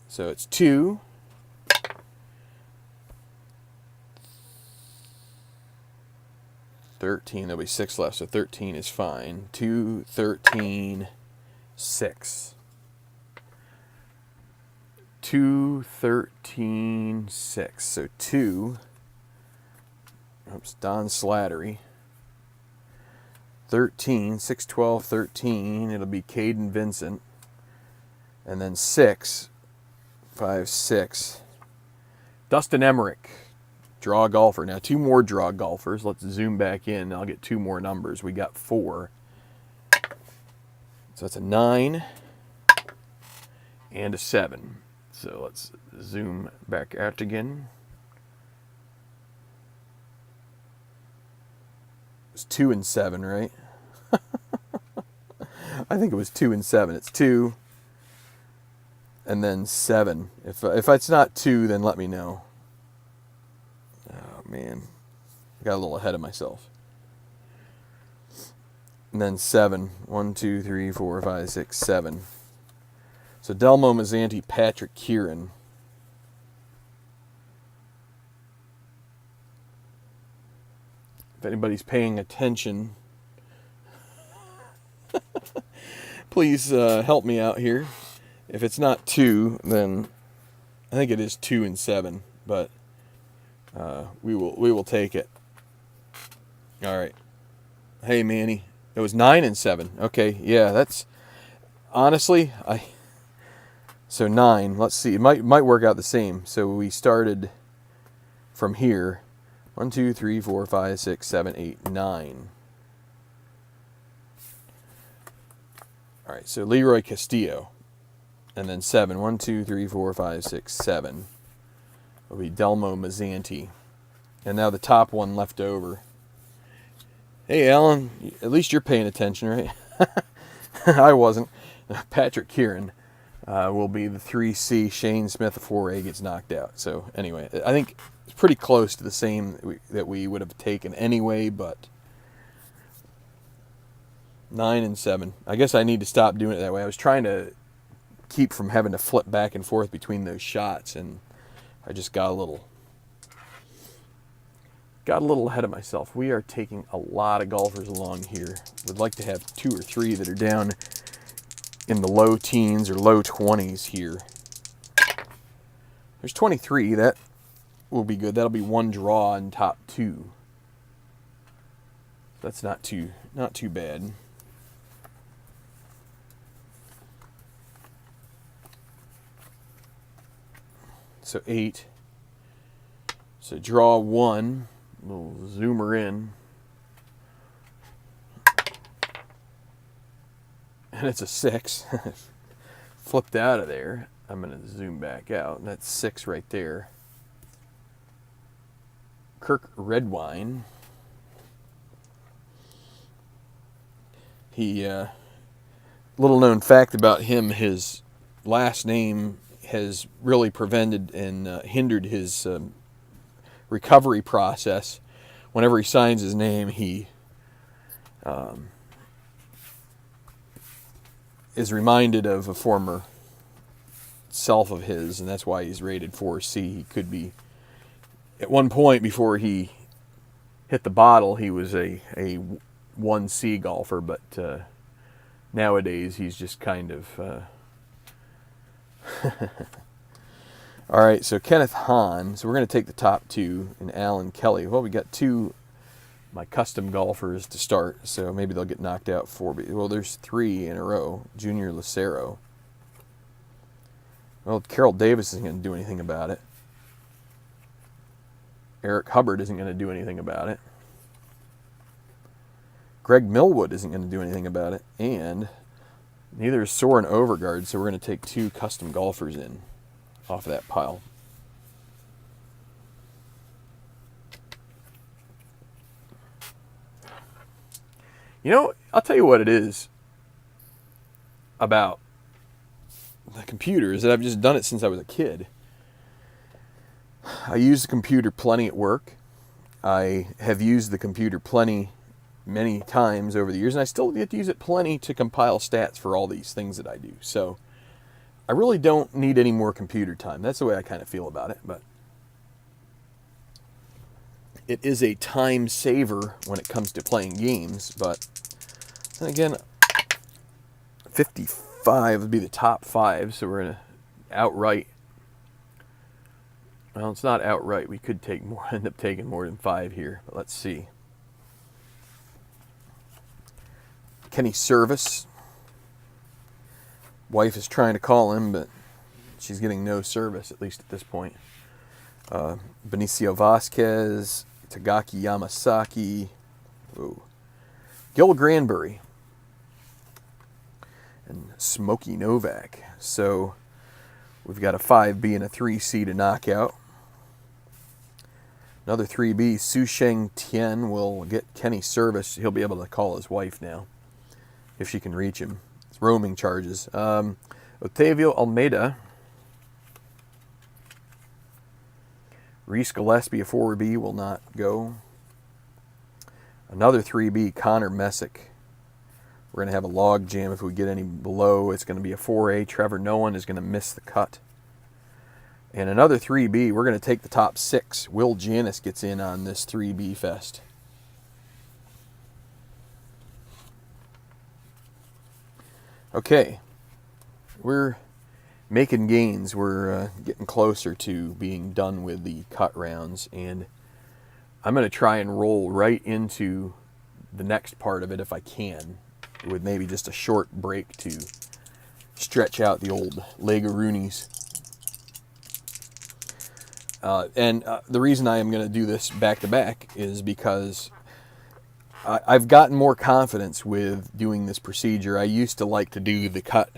A: So it's 2, 13. There'll be 6 left, so 13 is fine. 2, 13, 6. 2, 13, 6. So 2, oops, Don Slattery. 13, 6, 12, 13. It'll be Caden Vincent. And then 6, 5, 6. Dustin Emmerich, draw golfer. Now 2 more draw golfers. Let's zoom back in. I'll get 2 more numbers. We got 4. So that's a 9 and a 7. So let's zoom back out again. It's 2 and 7, right? I think it was 2 and 7. It's 2 and then 7. If it's not 2, then let me know. Oh, man. I got a little ahead of myself. And then 7. 1, 2, 3, 4, 5, 6, 7. So Delmo Mazzanti, Patrick Kieran. If anybody's paying attention, please help me out here. If it's not 2, then I think it is 2 and 7, but we will take it. All right. Hey, Manny. It was 9 and 7. Okay, yeah, that's honestly So 9, let's see, it might work out the same. So we started from here. 1, 2, 3, 4, 5, 6, 7, 8, 9. All right, so Leroy Castillo. And then 7. 1, 2, 3, 4, 5, 6, 7. Will be Delmo Mazzanti. And now the top one left over. Hey, Alan, at least you're paying attention, right? I wasn't. Patrick Kieran will be the 3C. Shane Smith, the 4A, gets knocked out. So anyway, I think it's pretty close to the same that we would have taken anyway, but 9 and 7. I guess I need to stop doing it that way. I was trying to keep from having to flip back and forth between those shots, and I just got a little ahead of myself. We are taking a lot of golfers along here. Would like to have 2 or 3 that are down in the low teens or low 20s here. There's 23. That will be good. That'll be 1 draw in top 2. That's not too bad. So 8. So draw 1. We'll zoom her in. And it's a 6. Flipped out of there. I'm going to zoom back out. And that's 6 right there. Kirk Redwine. He, little known fact about him, his last name has really prevented and hindered his recovery process. Whenever he signs his name, he is reminded of a former self of his, and that's why he's rated 4C. He could be, at one point before he hit the bottle, he was a 1C golfer, but nowadays he's just kind of all right, so Kenneth Hahn. So we're going to take the top 2 and Alan Kelly. Well, we got 2 my custom golfers to start, so maybe they'll get knocked out 4. Well, there's 3 in a row. Junior Lucero. Well, Carroll Davis isn't going to do anything about it. Eric Hubbard isn't going to do anything about it. Greg Millwood isn't going to do anything about it. And neither is Soren Overgaard, so we're going to take 2 custom golfers in off of that pile. You know, I'll tell you what it is about the computer is that I've just done it since I was a kid. I use the computer plenty at work. I have used the computer many times over the years, and I still get to use it plenty to compile stats for all these things that I do. So I really don't need any more computer time. That's the way I kind of feel about it, but it is a time saver when it comes to playing games. But then again, 55 would be the top 5, so we're going to outright. Well, it's not outright. We could take more, end up taking more than 5 here, but let's see. Kenny Service. Wife is trying to call him, but she's getting no service, at least at this point. Benicio Vasquez, Tagaki Yamasaki, Gil Granbury, and Smokey Novak. So we've got a 5B and a 3C to knock out. Another 3B, Su Sheng Tian will get Kenny Service. He'll be able to call his wife now, if she can reach him. It's roaming charges. Otavio Almeida. Reese Gillespie, a 4B, will not go. Another 3B, Connor Messick. We're going to have a log jam if we get any below. It's going to be a 4A. Trevor Nolan is going to miss the cut. And another 3B, we're going to take the top 6. Will Janis gets in on this 3B fest. Okay, we're making gains. We're getting closer to being done with the cut rounds, and I'm going to try and roll right into the next part of it if I can, with maybe just a short break to stretch out the old Legaroonies. And the reason I am going to do this back to back is because I've gotten more confidence with doing this procedure. I used to like to do the cut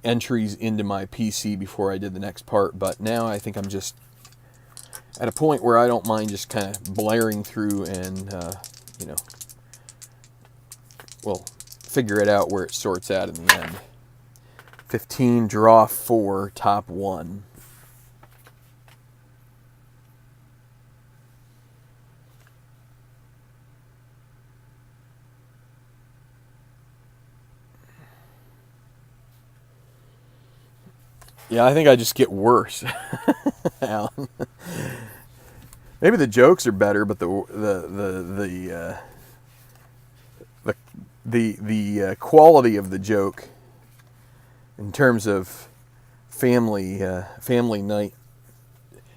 A: entries into my PC before I did the next part, but now I think I'm just at a point where I don't mind just kind of blaring through and, we'll figure it out where it sorts out in the end. 15, draw 4, top 1. Yeah, I think I just get worse, Alan. Maybe the jokes are better, but the quality of the joke in terms of family night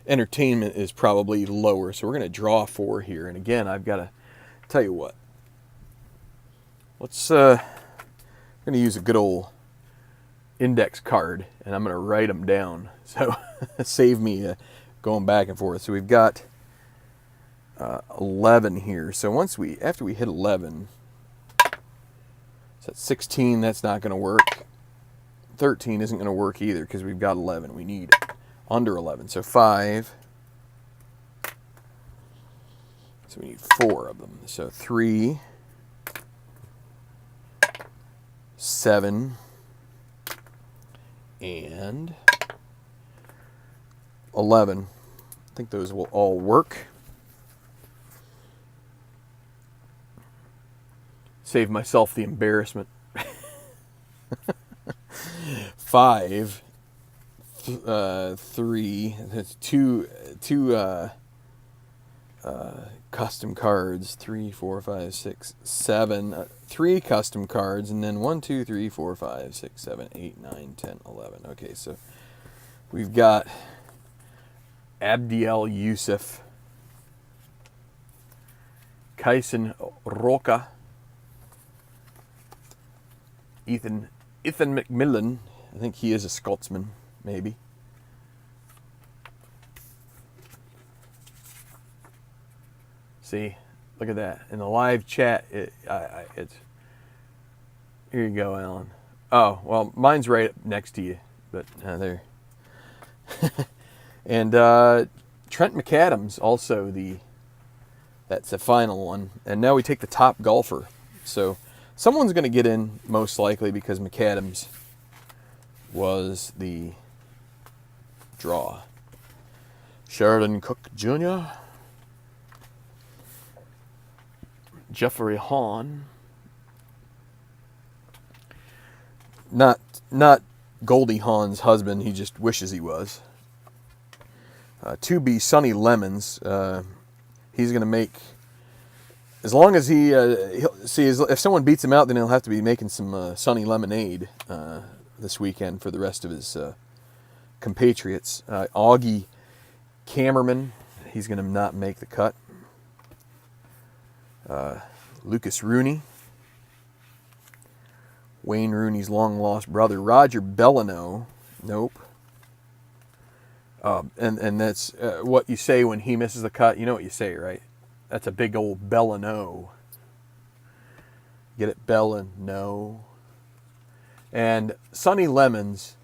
A: entertainment is probably lower. So we're going to draw 4 here, and again, I've got to tell you what. Let's I'm going to use a good old index card, and I'm going to write them down, so save me going back and forth. So we've got 11 here. So after we hit 11, so that's 16. That's not going to work. 13 isn't going to work either because we've got 11. We need under 11. So 5. So we need 4 of them. So 3, 7. And 11. I think those will all work. Save myself the embarrassment. 5, 3. That's two custom cards. 3, 4, 5, 6, 7. 3 custom cards, and then 1, 2, 3, 4, 5, 6, 7, 8, 9, 10, 11. Okay, so we've got Abdiel Yusuf, Kaisen Roca, Ethan McMillan. I think he is a Scotsman, maybe. See, look at that. In the live chat, it's... Here you go, Alan. Oh, well, mine's right up next to you, but there. And Trent McAdams, also that's the final one. And now we take the top golfer. So someone's going to get in, most likely, because McAdams was the draw. Sheridan Cook Jr., Jeffrey Hahn, not Goldie Hawn's husband. He just wishes he was. 2B Sonny Lemons. He's going to make, as long as he'll see, if someone beats him out, then he'll have to be making some Sonny Lemonade this weekend for the rest of his compatriots. Augie Kammerman, he's going to not make the cut. Lucas Rooney, Wayne Rooney's long-lost brother. Roger Bellino, nope. And that's what you say when he misses the cut. You know what you say, right? That's a big old Bellino. Get it? Bellino. And Sonny Lemons,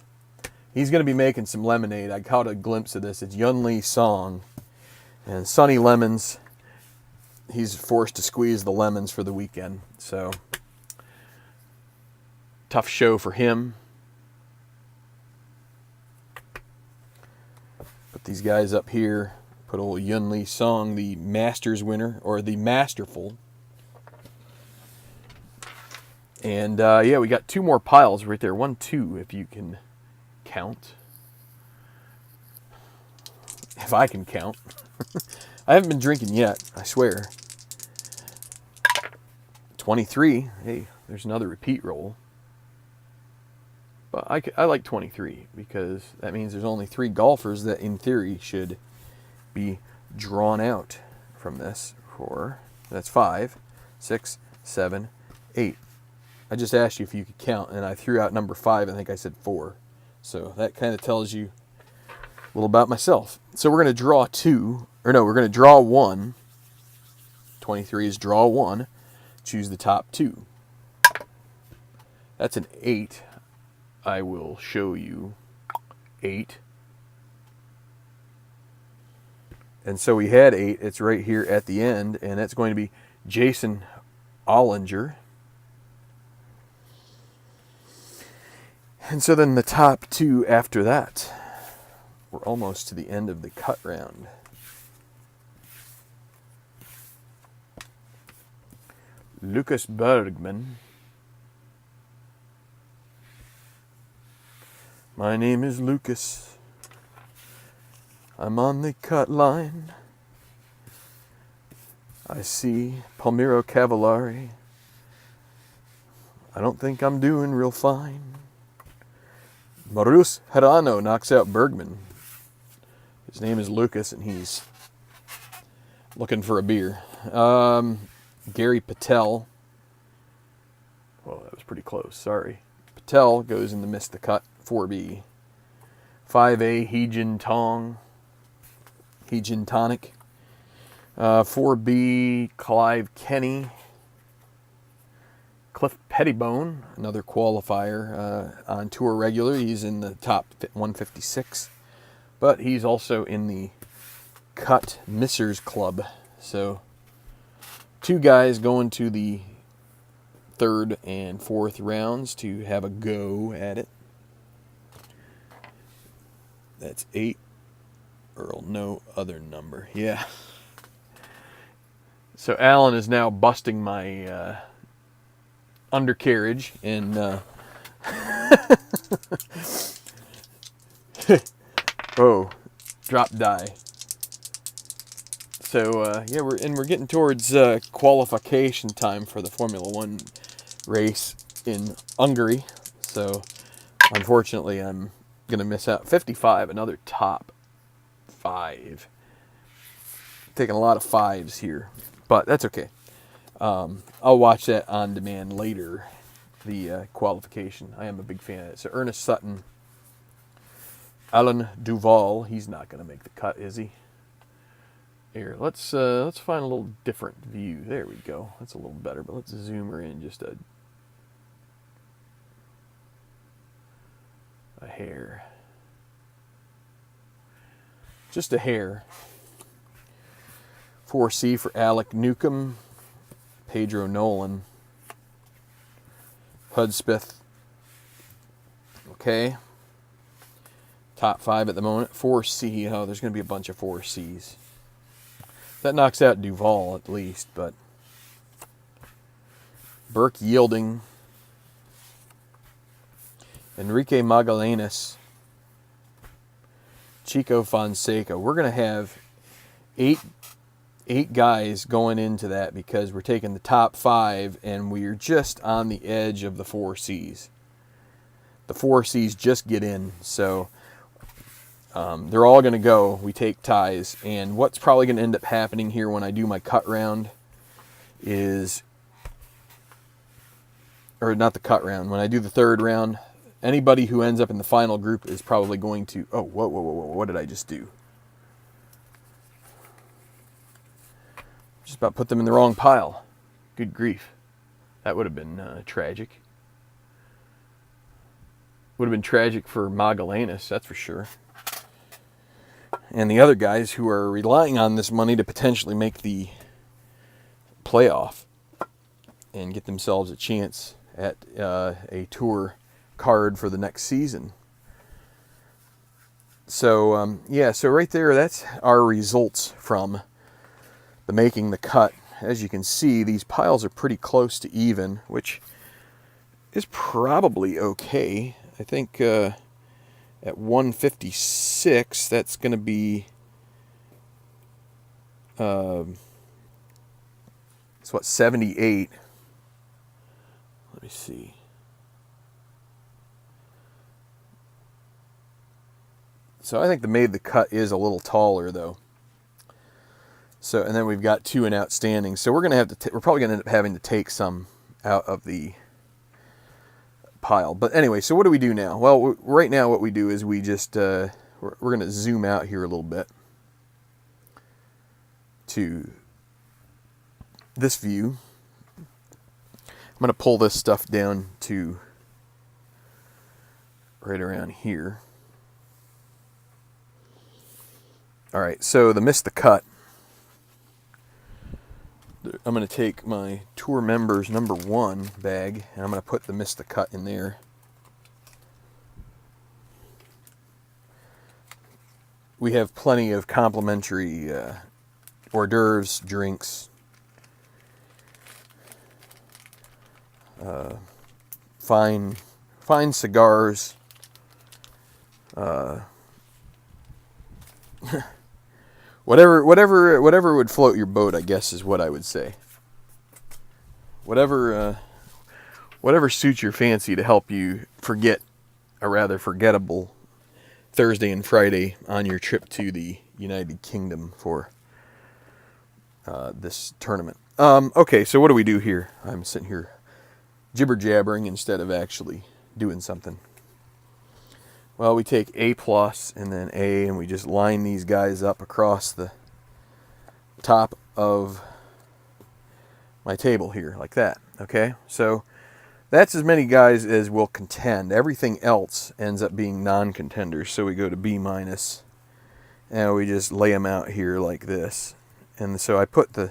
A: he's going to be making some lemonade. I caught a glimpse of this. It's Yun Lee's song. And Sonny Lemons, he's forced to squeeze the lemons for the weekend. So, tough show for him. Put these guys up here. Put old Yun Lee Song, the Masters winner, or the Masterful. And, yeah, we got 2 more piles right there. 1, 2, if you can count. If I can count. I haven't been drinking yet, I swear. 23. Hey, there's another repeat roll. But I like 23 because that means there's only 3 golfers that, in theory, should be drawn out from this. That's 5, 6, 7, 8. I just asked you if you could count, and I threw out number 5. I think I said 4. So that kind of tells you a little about myself. So we're going to draw 2, or no, we're going to draw 1. 23 is draw 1. Choose the top 2. That's an 8. I will show you 8. And so we had 8. It's right here at the end, and that's going to be Jason Ollinger. And so then the top 2 after that. We're almost to the end of the cut round. Lucas Bergman. My name is Lucas. I'm on the cut line. I see Palmiro Cavallari. I don't think I'm doing real fine. Marus Harano knocks out Bergman. His name is Lucas, and he's looking for a beer. Gary Patel. Well, that was pretty close. Sorry. Patel goes in the missed the cut. 4B. 5A, Heejin Tong. Heejin Tonic. 4B, Clive Kenny. Cliff Pettibone, another qualifier on tour regular. He's in the top 156. But he's also in the Cut Missers Club. So 2 guys going to the 3rd and 4th rounds to have a go at it. That's 8. Earl, no other number. Yeah. So Alan is now busting my undercarriage and oh, drop die. So yeah, we're getting towards qualification time for the Formula One race in Hungary. So unfortunately, I'm gonna miss out. 55, another top 5. Taking a lot of 5s here, but that's okay. I'll watch that on demand later. The qualification. I am a big fan of it. So Ernest Sutton, Alan Duval. He's not gonna make the cut, is he? Here, let's find a little different view. There we go. That's a little better, but let's zoom her in just a hair. Just a hair. 4C for Alec Newcomb, Pedro Nolan, Hudspeth. Okay. Top 5 at the moment. 4C. Oh, there's going to be a bunch of 4Cs. That knocks out Duval at least, but Burke Yielding, Enrique Magallanes, Chico Fonseca. We're going to have 8 guys going into that because we're taking the top 5 and we're just on the edge of the 4Cs. The 4Cs just get in, so they're all going to go. We take ties, and what's probably going to end up happening here when I do my cut round is, or not the cut round, when I do the 3rd round, anybody who ends up in the final group is probably going to, oh, whoa, what did I just do? Just about put them in the wrong pile. Good grief. That would have been tragic. Would have been tragic for Magallanes, that's for sure. And the other guys who are relying on this money to potentially make the playoff and get themselves a chance at a tour card for the next season. So, yeah, so right there, that's our results from the making the cut. As you can see, these piles are pretty close to even, which is probably okay. I think at 156, that's going to be, it's what, 78. Let me see. So I think the made the cut is a little taller, though. So, and then we've got 2 in outstanding. So we're going to have to, we're probably going to end up having to take some out of the pile. But anyway, so what do we do now? Well, right now what we do is we just, we're going to zoom out here a little bit to this view. I'm going to pull this stuff down to right around here. All right, so the Miss the Cut. I'm going to take my Tour Members #1 bag, and I'm going to put the Miss the Cut in there. We have plenty of complimentary hors d'oeuvres, drinks, fine cigars, whatever would float your boat, I guess is what I would say. Whatever suits your fancy to help you forget a rather forgettable Thursday and Friday on your trip to the United Kingdom for this tournament. Okay, so what do we do here? I'm sitting here jibber-jabbering instead of actually doing something. Well, we take A+ and then A, and we just line these guys up across the top of my table here, like that. Okay, so that's as many guys as will contend. Everything else ends up being non-contenders. So we go to B-, and we just lay them out here like this. And so I put the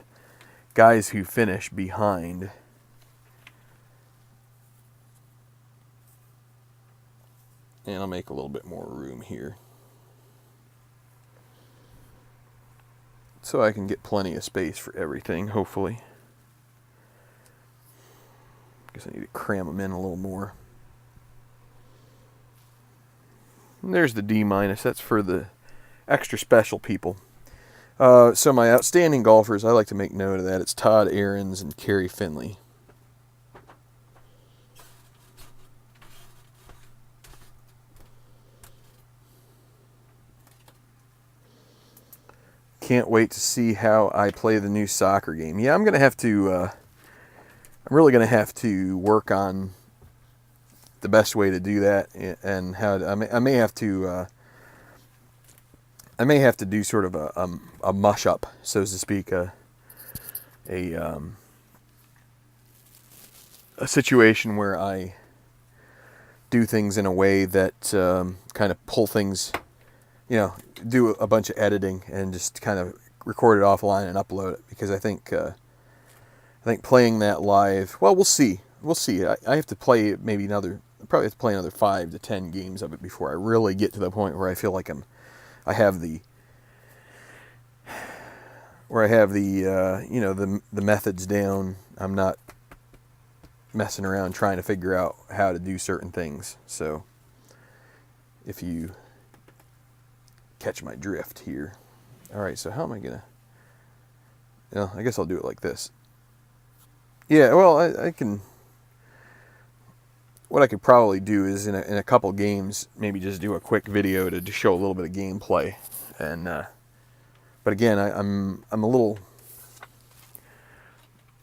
A: guys who finish behind. And I'll make a little bit more room here, so I can get plenty of space for everything, hopefully. Guess I need to cram them in a little more. And there's the D-. That's for the extra special people. So my outstanding golfers, I like to make note of that. It's Todd Ahrens and Kerry Finley. Can't wait to see how I play the new soccer game. Yeah, I'm gonna have to. I'm really gonna have to work on the best way to do that, and how to, I may have to. I may have to do sort of a mush up, so to speak, a situation where I do things in a way that kind of pull things, do a bunch of editing and just kind of record it offline and upload it, because I think playing that live, well, we'll see. I have to play probably have to play another 5 to 10 games of it before I really get to the point where I feel like I have the methods down. I'm not messing around trying to figure out how to do certain things. So if you catch my drift here. All right, so how am I gonna? I guess I'll do it like this. Yeah, well, I can. What I could probably do is in a couple games, maybe just do a quick video to show a little bit of gameplay, and but again, I'm a little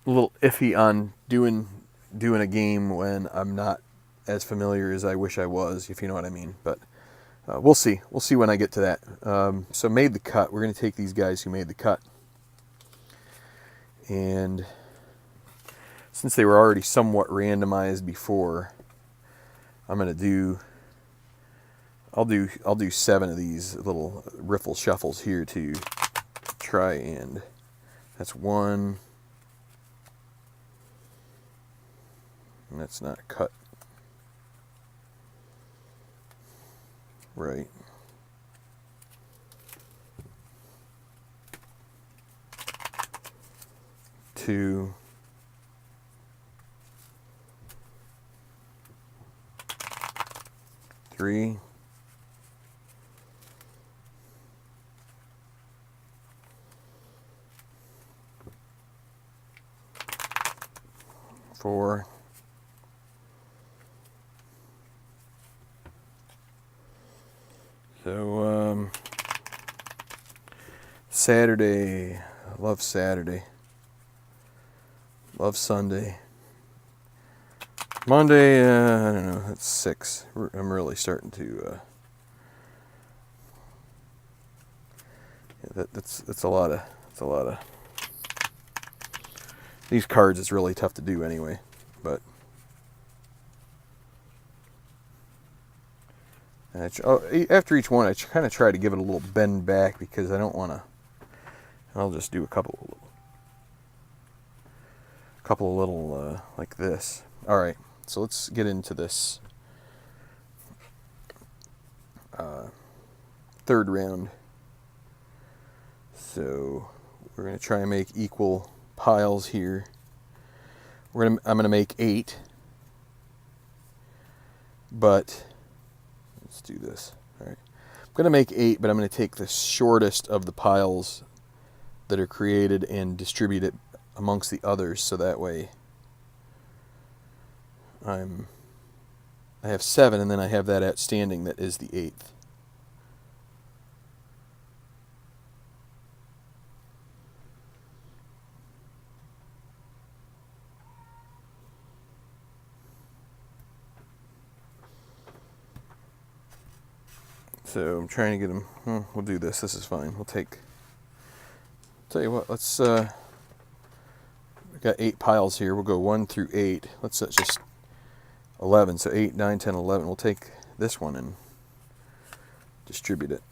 A: iffy on doing a game when I'm not as familiar as I wish I was, if you know what I mean. But we'll see. We'll see when I get to that. So made the cut. We're going to take these guys who made the cut, and since they were already somewhat randomized before, I'm going to do. I'll do 7 of these little riffle shuffles here to try, and that's 1. And that's not cut right. 2. 3. 4. So, Saturday, I love Saturday, love Sunday. Monday, I don't know, that's 6. I'm really starting to, that's a lot of, these cards it's really tough to do anyway, but, after each one I kind of try to give it a little bend back because I don't want to, I'll just do a couple of little, like this. Alright, so let's get into this third round. So we're going to try and make equal piles here. I'm going to make 8, but let's do this. Alright, I'm going to make 8, but I'm going to take the shortest of the piles that are created and distribute it amongst the others, so that way I have 7, and then I have that outstanding that is the 8th. So I'm trying to get them. We'll do this. This is fine. We'll take. Tell you what. Let's. We've got 8 piles here. We'll go 1 through 8. Let's just 11. So 8, 9, 10, 11. We'll take this one and distribute it.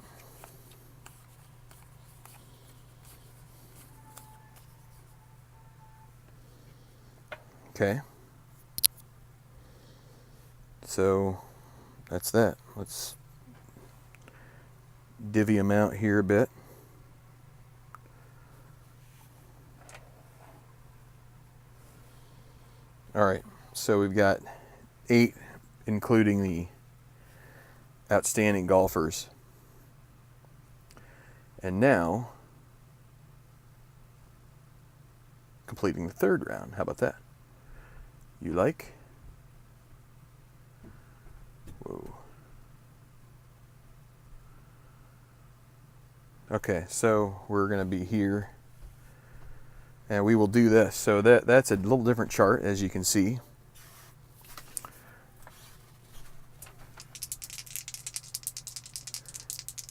A: Okay. So that's that. Let's divvy them out here a bit. Alright, so we've got 8, including the outstanding golfers. And now, completing the third round. How about that? You like? Whoa. Okay, so we're going to be here, and we will do this. So that's a little different chart, as you can see.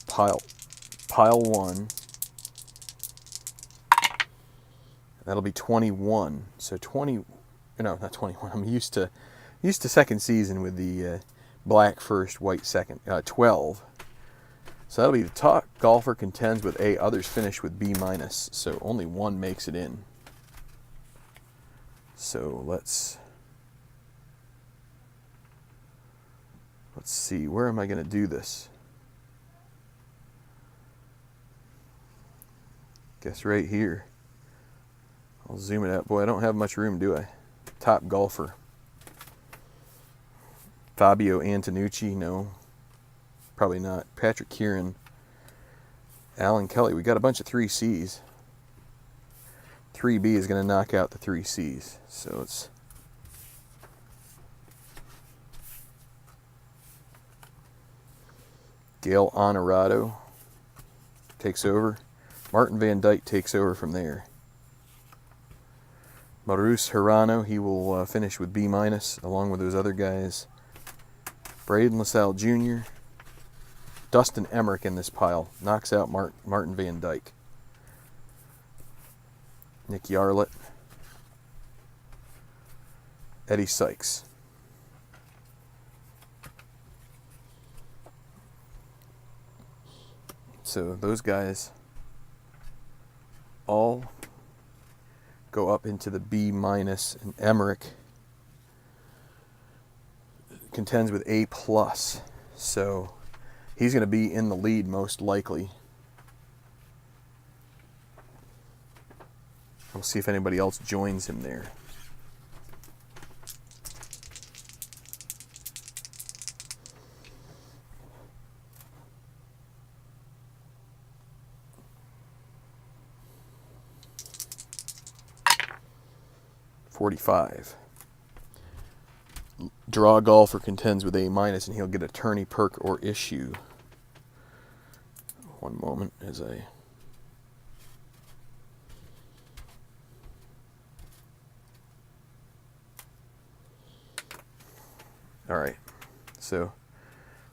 A: Pile 1. That'll be 21. So 20. No, not 21. I'm used to second season with the black first, white second. 12. So that'll be the top golfer contends with A, others finish with B minus. So only one makes it in. So let's see, where am I going to do this? Guess right here. I'll zoom it out. Boy, I don't have much room, do I? Top golfer. Fabio Antonucci, no. Probably not. Patrick Kieran. Alan Kelly. We got a bunch of 3Cs. 3B is going to knock out the 3Cs. So it's... Gail Honorado takes over. Martin Van Dyke takes over from there. Maurice Hirano, he will finish with B minus along with those other guys. Braden LaSalle Jr. Dustin Emmerich in this pile knocks out Martin Van Dyke. Nick Yarlett. Eddie Sykes. So those guys all go up into the B minus, and Emmerich contends with A plus. So he's going to be in the lead most likely. We'll see if anybody else joins him there. .45. Draw golfer contends with A minus, and he'll get a tourney perk or issue. One moment as I... All right, so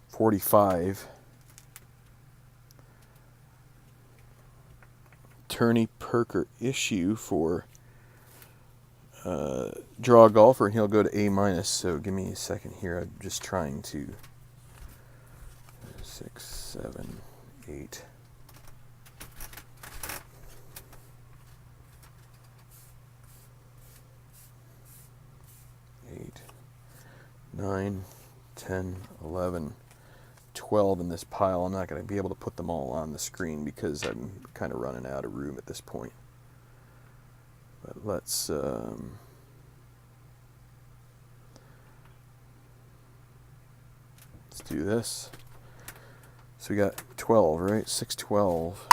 A: 45. Tourney Perker issue for draw golfer, and he'll go to A-. So give me a second here. I'm just trying to 6, 7, 8. 8, 9, 10, 11, 12 in this pile. I'm not going to be able to put them all on the screen because I'm kind of running out of room at this point. But let's do this. So we got 12, right? 6, 12.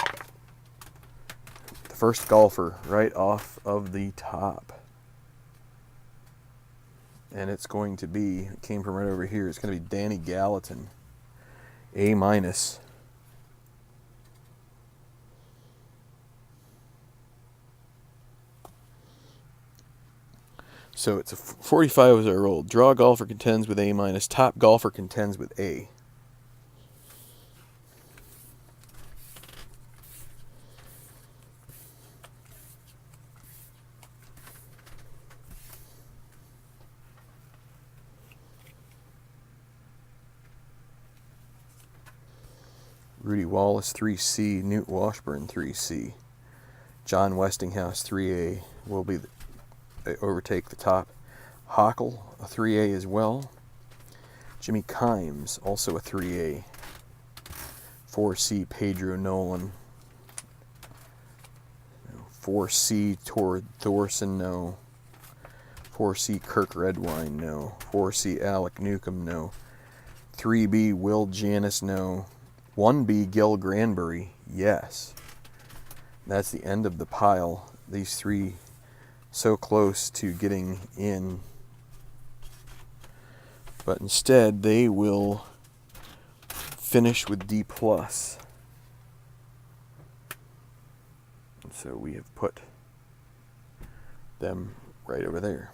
A: The first golfer right off of the top. And it's going to be, it came from right over here, it's going to be Danny Gallatin, A-. So it's a 45-year-old. Draw golfer contends with A-. Top golfer contends with A. Rudy Wallace 3C, Newt Washburn 3C, John Westinghouse 3A will be overtake the top. Hockle a 3A as well. Jimmy Kimes also a 3A. 4C Pedro Nolan. 4C Tor Thorson no. 4C Kirk Redwine no. 4C Alec Newcomb no. 3B Will Janis no. 1B Gil Granbury, yes. That's the end of the pile. These three so close to getting in. But instead, they will finish with D+. And so we have put them right over there.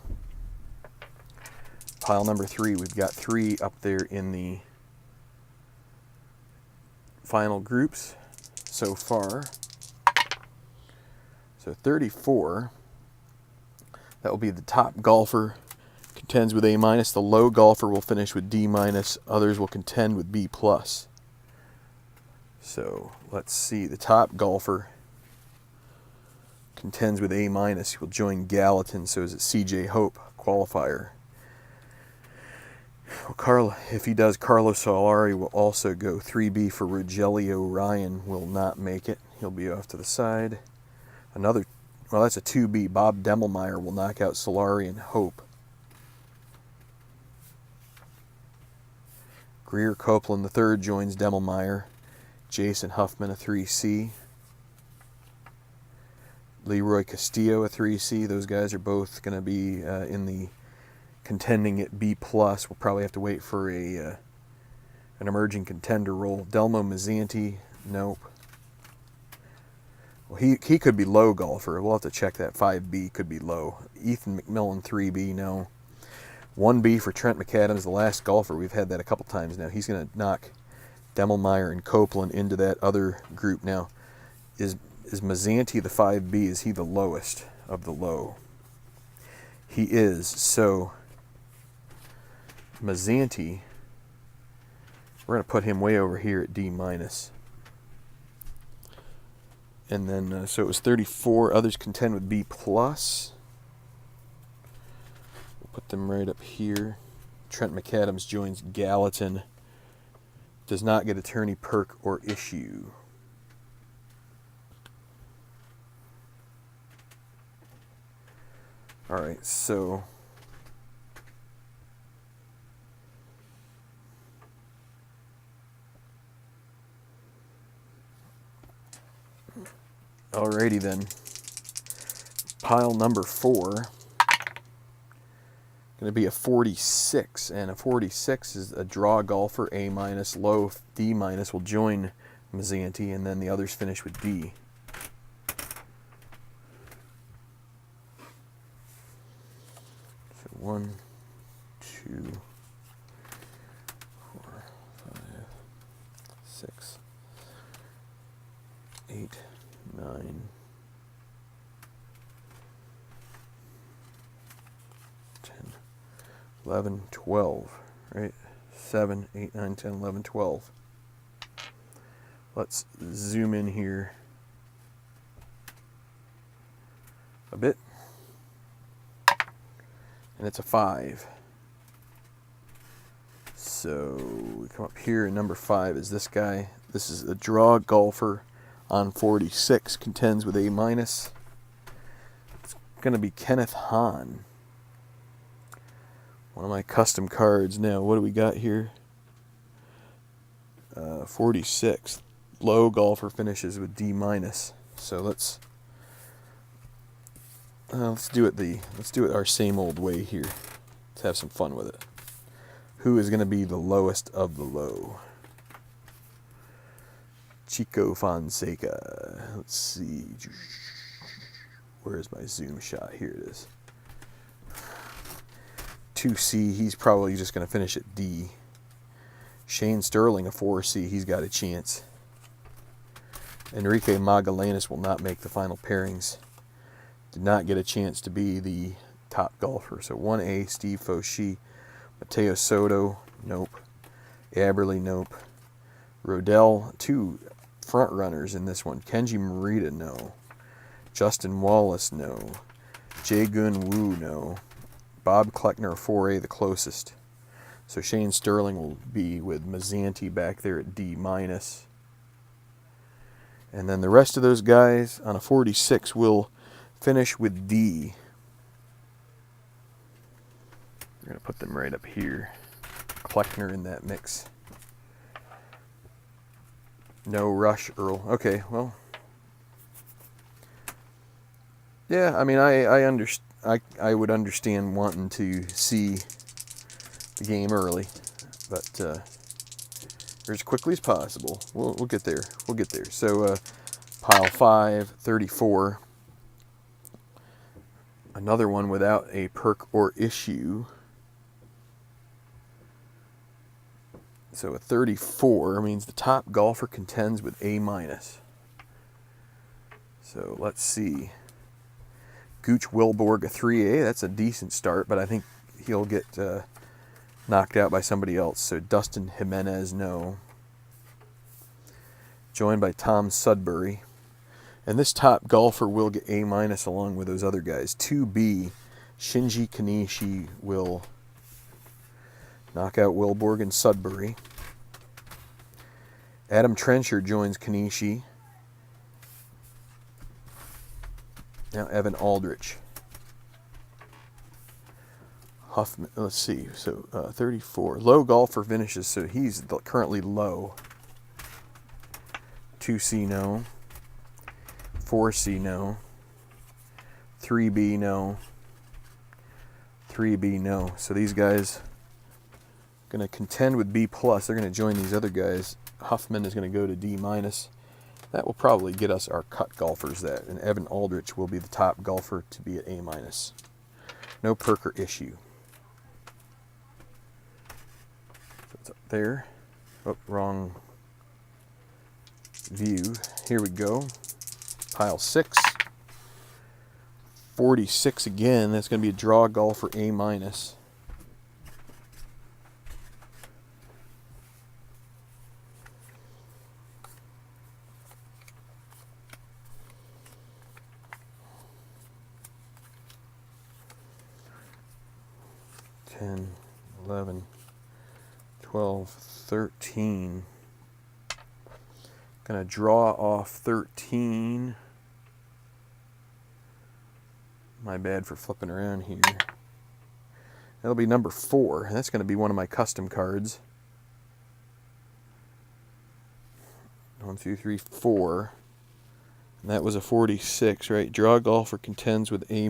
A: Pile number 3, we've got 3 up there in the final groups so far. So 34, that will be the top golfer contends with A-. The low golfer will finish with D-. Others will contend with B+. So let's see, the top golfer contends with A-. He will join Gallatin, so is it CJ Hope, qualifier. Well, if he does, Carlos Solari will also go. 3B for Rogelio Ryan will not make it. He'll be off to the side. Another, well, that's a 2B. Bob Demelmeyer will knock out Solari and Hope. Greer Copeland III joins Demelmeyer. Jason Huffman a 3C. Leroy Castillo a 3C. Those guys are both going to be in the contending at B+. We'll probably have to wait for an emerging contender role. Delmo Mazzanti, nope. Well, he could be low golfer. We'll have to check that. 5B could be low. Ethan McMillan, 3B, no. 1B for Trent McAdams, the last golfer. We've had that a couple times now. He's going to knock Demelmeyer and Copeland into that other group now. Is Mazzanti the 5B? Is he the lowest of the low? He is. So Mazzanti, we're going to put him way over here at D-. And then, so it was 34. Others contend with B+. We'll put them right up here. Trent McAdams joins Gallatin. Does not get a tourney perk or issue. All right, so alrighty then. Pile number 4, going to be a 46, and a 46 is a draw golfer, A-, low D-, will join Mazzanti, and then the others finish with D. So 1, 2, 8, 9, 10, 11, 12, right? 7, 8, 9, 10, 11, 12. Let's zoom in here a bit. And it's a 5. So we come up here, and number 5 is this guy. This is a draw golfer on 46, contends with A-. It's going to be Kenneth Hahn. One of my custom cards. Now, what do we got here? 46. Low golfer finishes with D-. So let's do it our same old way here. Let's have some fun with it. Who is going to be the lowest of the low? Chico Fonseca. Let's see. Where's my zoom shot? Here it is. 2C. He's probably just going to finish at D. Shane Sterling, a 4C. He's got a chance. Enrique Magallanes will not make the final pairings. Did not get a chance to be the top golfer. So 1A, Steve Fauci. Mateo Soto, nope. Aberley, nope. Rodell, 2 front runners in this one. Kenji Morita, no. Justin Wallace, no. Jae-Gun Woo, no. Bob Kleckner, 4A, the closest. So Shane Sterling will be with Mazzanti back there at D-. And then the rest of those guys on a 46 will finish with D. We're going to put them right up here. Kleckner in that mix. No rush, Earl. Okay, well. Yeah, I mean, I would understand wanting to see the game early, but or as quickly as possible. We'll get there. We'll get there. So, pile 5, 34. Another one without a perk or issue. So a 34 means the top golfer contends with A-. So let's see. Gooch Wilborg, a 3A. That's a decent start, but I think he'll get knocked out by somebody else. So Dustin Jimenez, no. Joined by Tom Sudbury. And this top golfer will get A- along with those other guys. 2B, Shinji Kanishi will knock out Wilborg and Sudbury. Adam Trencher joins Kanishi. Now Evan Aldrich. Huffman, let's see, so 34. Low golfer finishes, so he's currently low. 2C, no. 4C, no. 3B, no. 3B, no. So these guys going to contend with B+. They're going to join these other guys. Huffman is going to go to D-. That will probably get us our cut golfers. And Evan Aldrich will be the top golfer to be at A-. No perk or issue. So it's up there. Oh, wrong view. Here we go. Pile 6. 46 again. That's going to be a draw golfer A-. 10, 11, 12, 13. Gonna draw off 13. My bad for flipping around here. That'll be number 4. That's gonna be one of my custom cards. 1, 2, 3, 4. And that was a 46, right? Draw golfer contends with A-.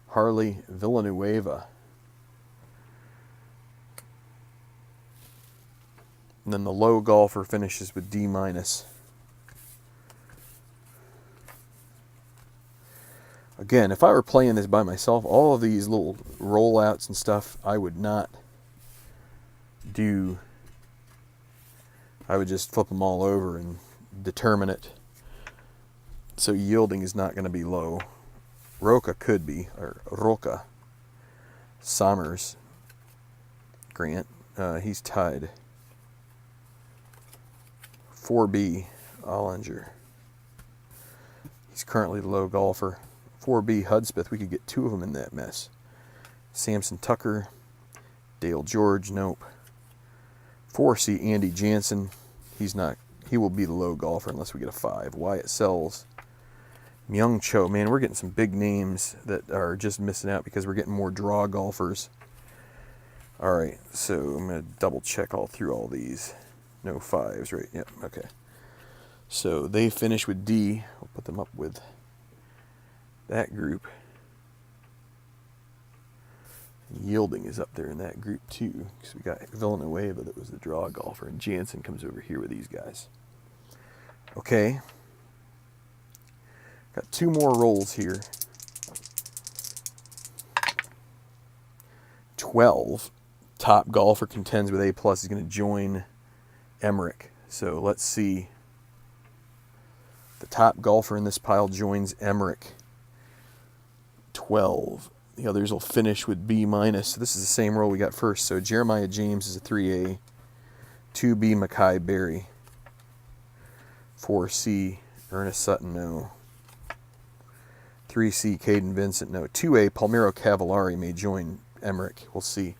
A: Harley Villanueva. And then the low golfer finishes with D-. Again, if I were playing this by myself, all of these little rollouts and stuff, I would not do. I would just flip them all over and determine it So yielding is not going to be low. Roca could be, or Roca. Sommers. Grant. He's tied. 4B. Ollinger. He's currently the low golfer. 4B. Hudspeth. We could get two of them in that mess. Samson Tucker. Dale George. Nope. 4C. Andy Jansen. He's not. He will be the low golfer unless we get a 5. Wyatt Sells. Myung Cho. Man, we're getting some big names that are just missing out because we're getting more draw golfers. All right, so I'm going to double check all through all these. No 5s, right? Yep, okay. So they finish with D. We'll put them up with that group. Yielding is up there in that group too, because we got Villanueva that was the draw golfer, and Jansen comes over here with these guys. Okay. Got 2 more rolls here. 12. Top golfer contends with A+. Is going to join Emmerich. So let's see. The top golfer in this pile joins Emmerich. 12. The others will finish with B-. So this is the same roll we got first. So Jeremiah James is a 3A. 2B, Mackay Berry. 4C, Ernest Sutton, no. 3C, Caden Vincent, no. 2A, Palmiro Cavallari may join Emmerich. We'll see.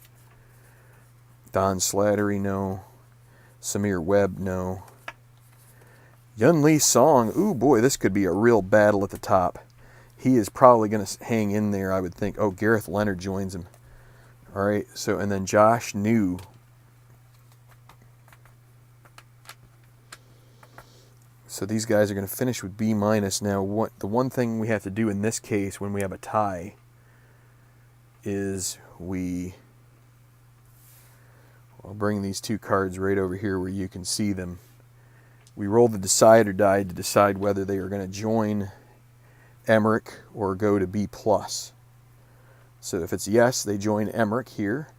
A: Don Slattery, no. Samir Webb, no. Yun Lee Song, ooh boy, this could be a real battle at the top. He is probably going to hang in there, I would think. Oh, Gareth Leonard joins him. All right, so, and then Josh New. So these guys are going to finish with B-. Now, the one thing we have to do in this case when we have a tie is I'll bring these 2 cards right over here where you can see them. We roll the decide or die to decide whether they are going to join Emmerich or go to B+. So if it's yes, they join Emmerich here.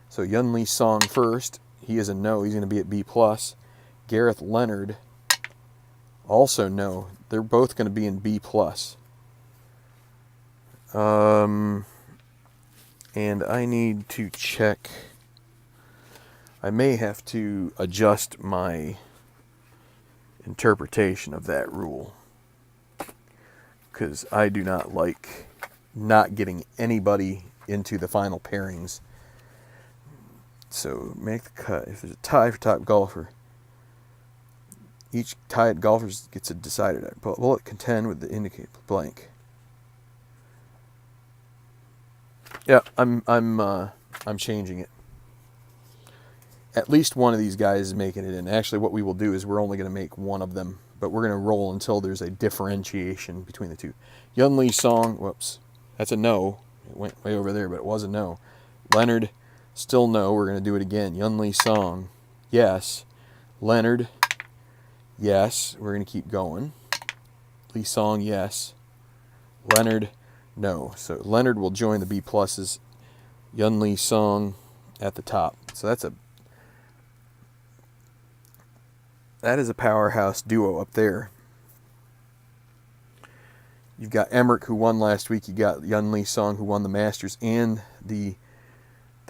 A: So Yun Lee Song first. He is a no. He's going to be at B+. Gareth Leonard, also no. They're both going to be in B+. And I need to check. I may have to adjust my interpretation of that rule, because I do not like not getting anybody into the final pairings. So make the cut. If there's a tie for top golfer, each tied golfer gets a decided. Will it contend with the indicate blank? Yeah, I'm changing it. At least one of these guys is making it in. Actually, what we will do is we're only going to make one of them, but we're going to roll until there's a differentiation between the two. Yun Lee Song, whoops, that's a no. It went way over there, but it was a no. Leonard, still no. We're going to do it again. Yun Lee Song, yes. Leonard, yes. We're going to keep going. Lee Song, yes. Leonard, no. So Leonard will join the B pluses. Yun Lee Song at the top. So that is a powerhouse duo up there. You've got Emmerich, who won last week. You got Yun Lee Song, who won the Masters and the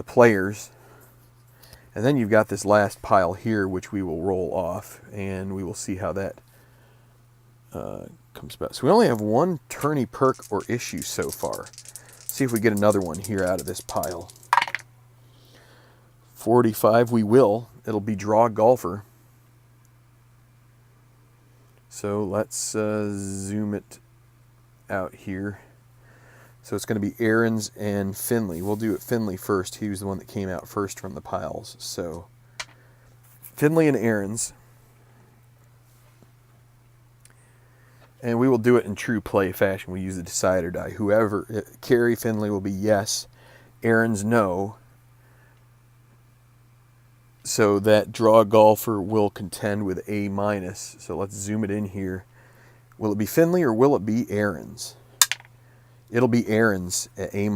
A: Players. And then you've got this last pile here, which we will roll off, and we will see how that comes about. So we only have one tourney perk or issue so far. See if we get another one here out of this pile. 45, we will. It'll be draw golfer. So let's zoom it out here. So it's going to be Aarons and Finley. We'll do it Finley first. He was the one that came out first from the piles. So Finley and Aarons. And we will do it in true play fashion. We use the decide or die. Whoever, Kerry Finley will be yes. Aarons no. So that draw golfer will contend with A-. So let's zoom it in here. Will it be Finley or will it be Aarons? It'll be Aarons at A-.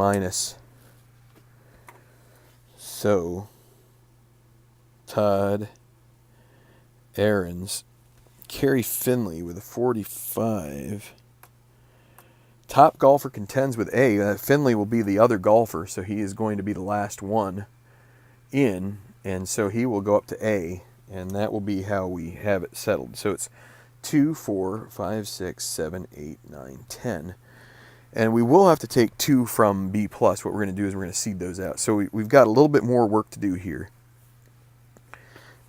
A: So Todd Aarons. Kerry Finley with a 45. top golfer contends with A. Finley will be the other golfer, so he is going to be the last one in, and so he will go up to A, and that will be how we have it settled. So it's 2, 4, 5, 6, 7, 8, 9, 10. And we will have to take 2 from B+. What we're going to do is we're going to seed those out. So we've got a little bit more work to do here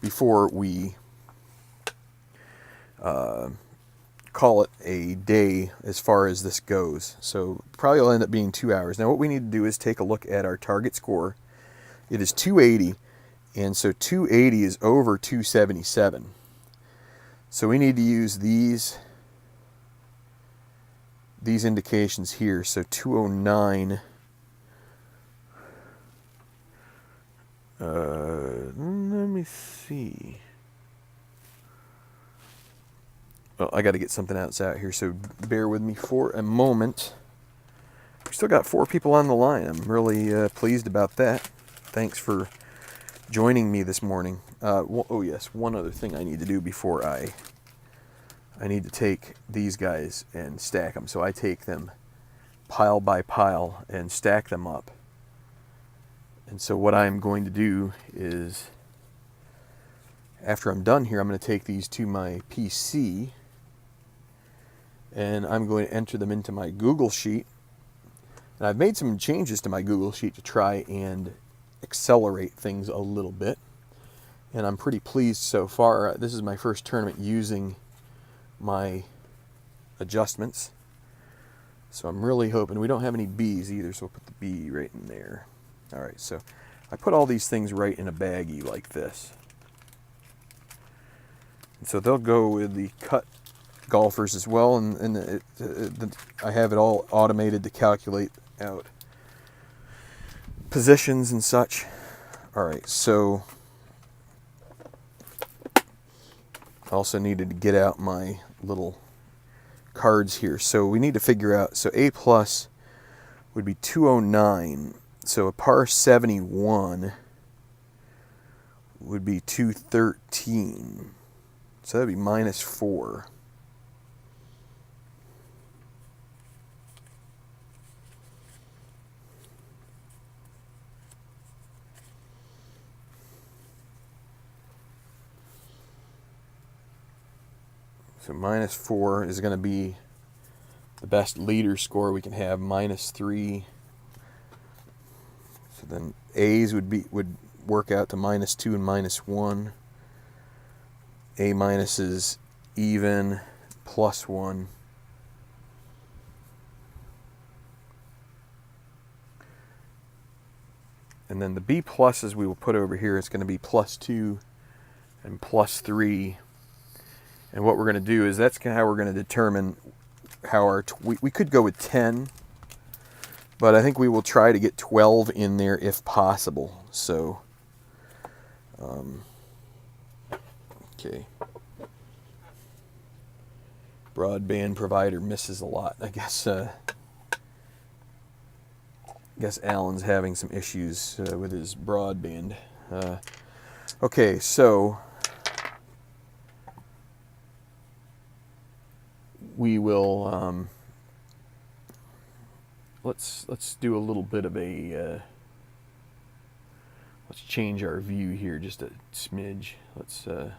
A: before we call it a day as far as this goes. So probably will end up being 2 hours. Now what we need to do is take a look at our target score. It is 280, and so 280 is over 277. So we need to use these indications here. So 209, let me see. Well, I got to get something else out here, so bear with me for a moment. We still got 4 people on the line. I'm really pleased about that. Thanks for joining me this morning. Oh yes, one other thing I need to do before I need to take these guys and stack them. So I take them pile by pile and stack them up. And so what I'm going to do is, after I'm done here, I'm going to take these to my PC and I'm going to enter them into my Google Sheet. And I've made some changes to my Google Sheet to try and accelerate things a little bit. And I'm pretty pleased so far. This is my first tournament using my adjustments. So I'm really hoping, we don't have any B's either, so we'll put the B right in there. All right, so I put all these things right in a baggie like this. And so they'll go with the cut golfers as well, and I have it all automated to calculate out positions and such. All right, so I also needed to get out my little cards here. So we need to figure out, so A+ would be 209. So a par 71 would be 213. So that'd be -4. So -4 is going to be the best leader score we can have, -3. So then A's would work out to -2 and -1. A- is even, +1. And then the B+s we will put over here. It's going to be +2 and +3. And what we're going to do is that's how we're going to determine how our... We could go with 10, but I think we will try to get 12 in there if possible. So, okay. Broadband provider misses a lot. I guess Alan's having some issues with his broadband. Okay, so we will let's do a little bit of a let's change our view here just a smidge. Let's gonna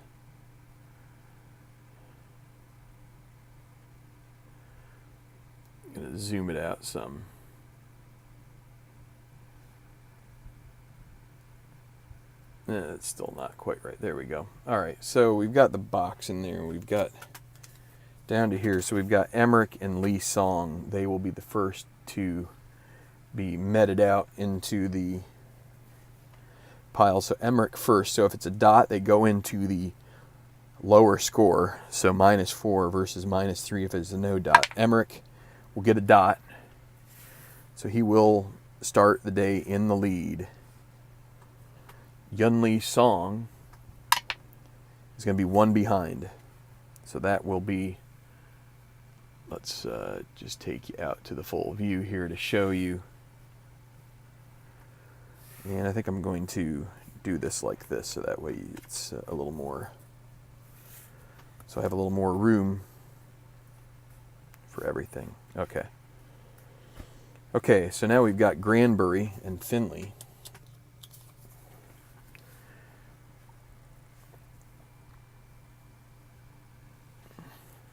A: zoom it out some. It's still not quite right. There we go. All right, so we've got the box in there. We've got down to here. So we've got Emmerich and Lee Song. They will be the first to be meted out into the pile. So Emmerich first. So if it's a dot, they go into the lower score. So -4 versus -3 if it's a no dot. Emmerich will get a dot. So he will start the day in the lead. Yun-Lee Song is going to be 1 behind. So that will be, let's just take you out to the full view here to show you. And I think I'm going to do this like this, so that way it's a little more, so I have a little more room for everything. Okay. Okay, so now we've got Granbury and Finley.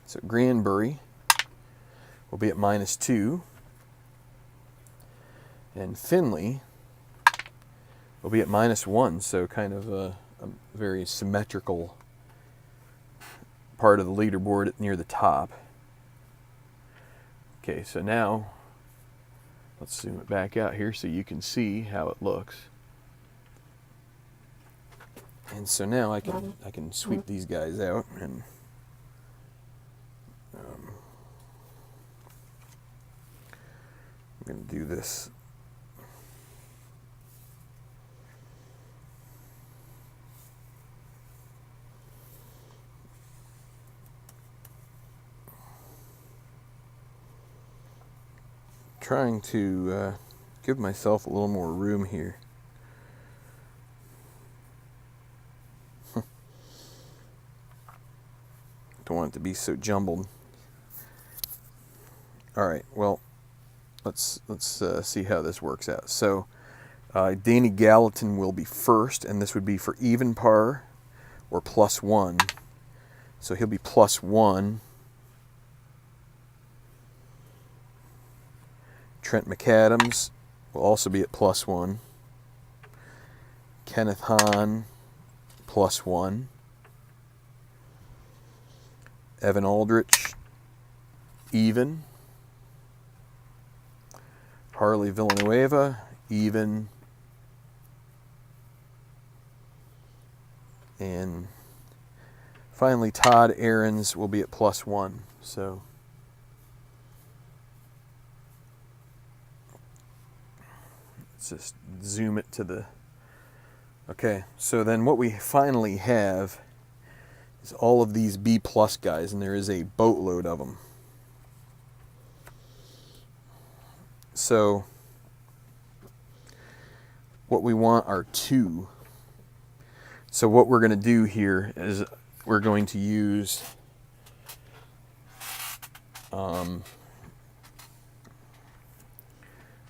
A: So Granbury will be at -2, and Finley will be at -1, so kind of a very symmetrical part of the leaderboard near the top. Okay, so now let's zoom it back out here so you can see how it looks. And so now I can sweep these guys out, and I'm going to do this. Trying to give myself a little more room here. Don't want it to be so jumbled. All right, well, let's see how this works out. So Danny Gallatin will be first, and this would be for even par or +1. So he'll be +1. Trent McAdams will also be at +1. Kenneth Hahn, +1. Evan Aldrich, even. Harley Villanueva, even. And finally, Todd Aarons will be at +1. So let's just zoom it to the... Okay, so then what we finally have is all of these B+ guys, and there is a boatload of them. So what we want are 2. So what we're going to do here is we're going to use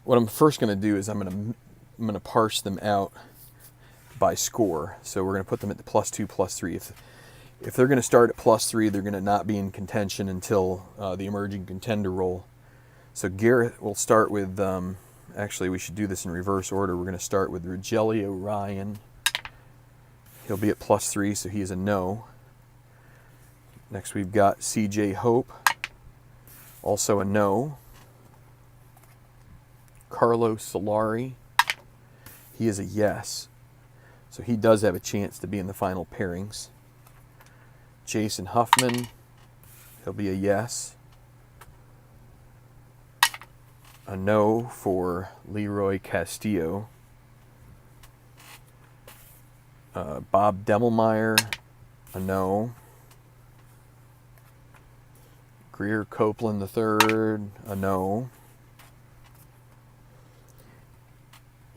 A: what I'm first going to do is I'm going to parse them out by score. So we're going to put them at the +2, +3. If they're going to start at +3, they're going to not be in contention until the emerging contender roll. So Garrett will start with, actually we should do this in reverse order. We're going to start with Rogelio Ryan. He'll be at +3, so he is a no. Next we've got CJ Hope, also a no. Carlos Solari, he is a yes. So he does have a chance to be in the final pairings. Jason Huffman, he'll be a yes. A no for Leroy Castillo. Bob Demelmeyer, a no. Greer Copeland III, a no.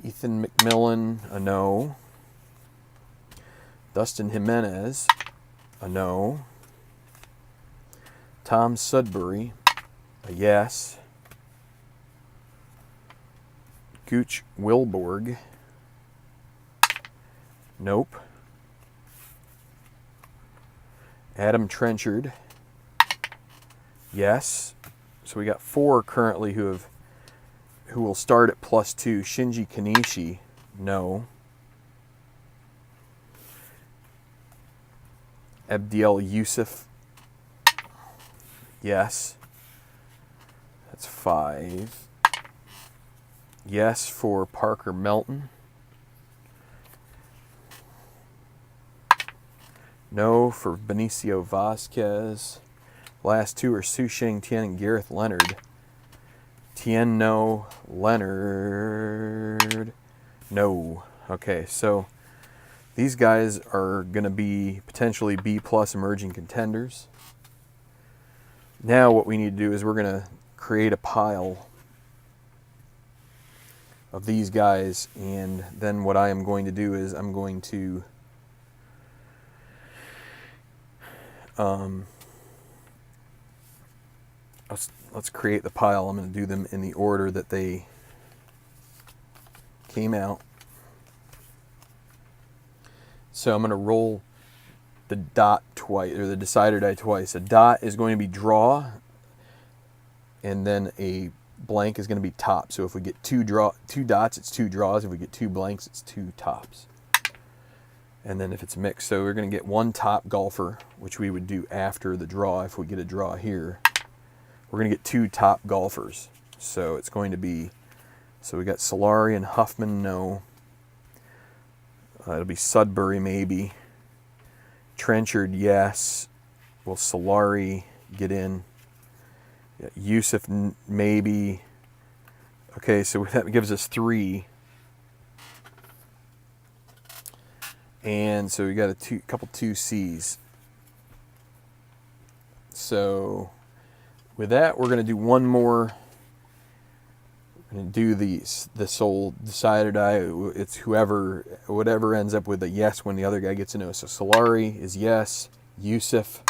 A: Ethan McMillan, a no. Dustin Jimenez, a no. Tom Sudbury, a yes. Gooch Wilborg, nope. Adam Trenchard, yes. So we got 4 currently who will start at +2. Shinji Kanishi, no. Abdiel Yusuf, yes. That's 5. Yes for Parker Melton. No for Benicio Vasquez. Last 2 are Su Sheng Tian and Gareth Leonard. Tien, no. Leonard, no. Okay, so these guys are going to be potentially B+ emerging contenders. Now what we need to do is we're going to create a pile of these guys, and then what I am going to do is I'm going to let's create the pile. I'm going to do them in the order that they came out. So I'm going to roll the dot twice, or the decider die twice. A dot is going to be draw, and then a blank is going to be top. So if we get two dots, it's 2 draws. If we get 2 blanks, it's 2 tops. And then if it's mixed, so we're going to get 1 top golfer, which we would do after the draw. If we get a draw here, we're going to get 2 top golfers. So it's going to be, so we got Solari and Huffman, no. It'll be Sudbury, maybe. Trenchard, yes. Will Solari get in? Yeah, Yusuf, maybe. Okay, so that gives us 3. And so we got a couple 2Cs. So with that, we're going to do one more. We're going to do this whole decider die. It's whatever ends up with a yes when the other guy gets a no. So Solari is yes. Yusuf,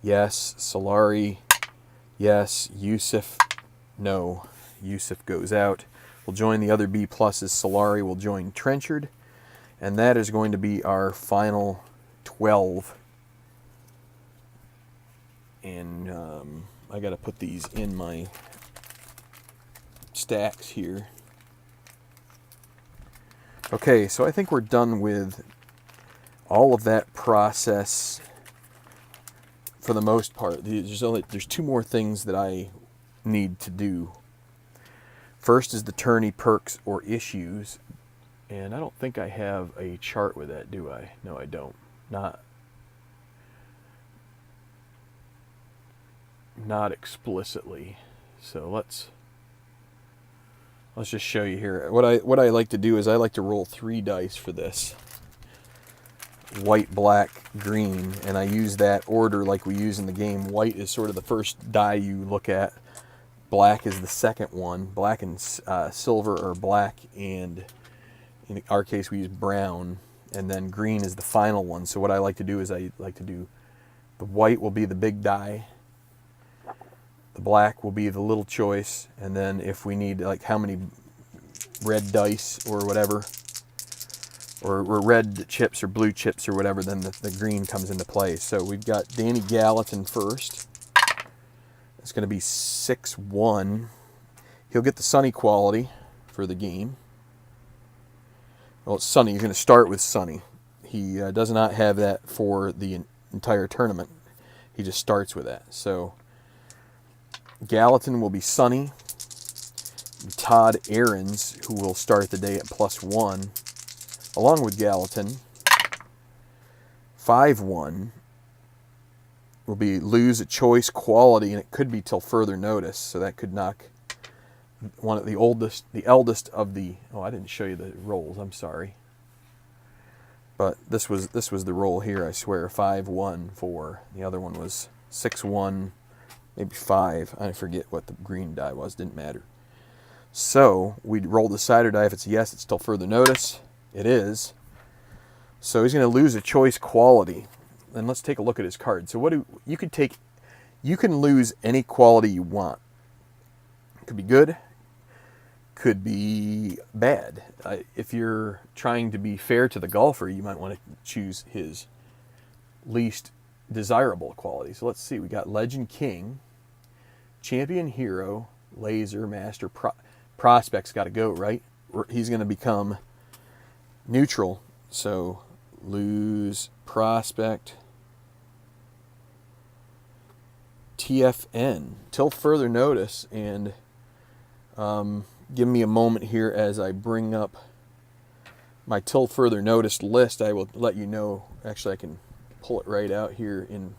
A: yes. Solari, yes. Yusuf, no. Yusuf goes out. We'll join the other B pluses. Solari will join Trenchard. And that is going to be our final 12. And I got to put these in my stacks here. Okay, so I think we're done with all of that process for the most part. There's 2 more things that I need to do. First is the tourney perks or issues. And I don't think I have a chart with that, do I? No, I don't. Not explicitly. So let's just show you here. What I like to do is I like to roll 3 dice for this. White, black, green, and I use that order like we use in the game. White is sort of the first die you look at. Black is the second one. Black and silver are black, and in our case, we use brown, and then green is the final one. So what I like to do is I like to do the white will be the big die, the black will be the little choice, and then if we need like how many red dice or whatever, or red chips or blue chips or whatever, then the green comes into play. So we've got Danny Gallatin first. It's going to be 6-1. He'll get the sunny quality for the game. Well, it's sunny. He's going to start with sunny. He does not have that for the entire tournament. He just starts with that. So Gallatin will be sunny. Todd Ahrens, who will start the day at +1, along with Gallatin. 5-1 will be lose a choice quality, and it could be till further notice. So that could knock one of the eldest of the. Oh, I didn't show you the rolls. I'm sorry. But this was the roll here. I swear, 5-1 for the other one was 6-1, maybe 5. I forget what the green die was. Didn't matter. So we roll the decider die. If it's yes, it's till further notice. It is. So he's going to lose a choice quality. Then let's take a look at his card. So you can lose any quality you want. It could be good, could be bad. If you're trying to be fair to the golfer, you might want to choose his least desirable quality. So let's see. We got Legend King, Champion Hero, Laser, Master, Prospect's got to go, right? He's going to become neutral. So lose Prospect. TFN, till further notice, and give me a moment here as I bring up my till further notice list. I will let you know. Actually, I can pull it right out here in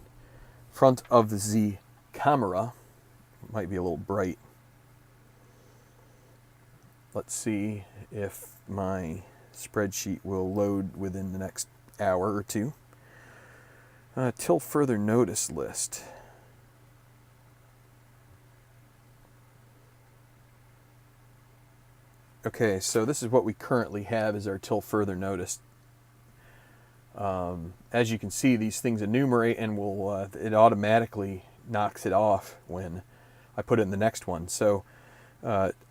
A: front of the camera. It might be a little bright. Let's see if my spreadsheet will load within the next hour or two. Till further notice list. Okay, so this is what we currently have as our till further notice. As you can see, these things enumerate, and it automatically knocks it off when I put it in the next one. So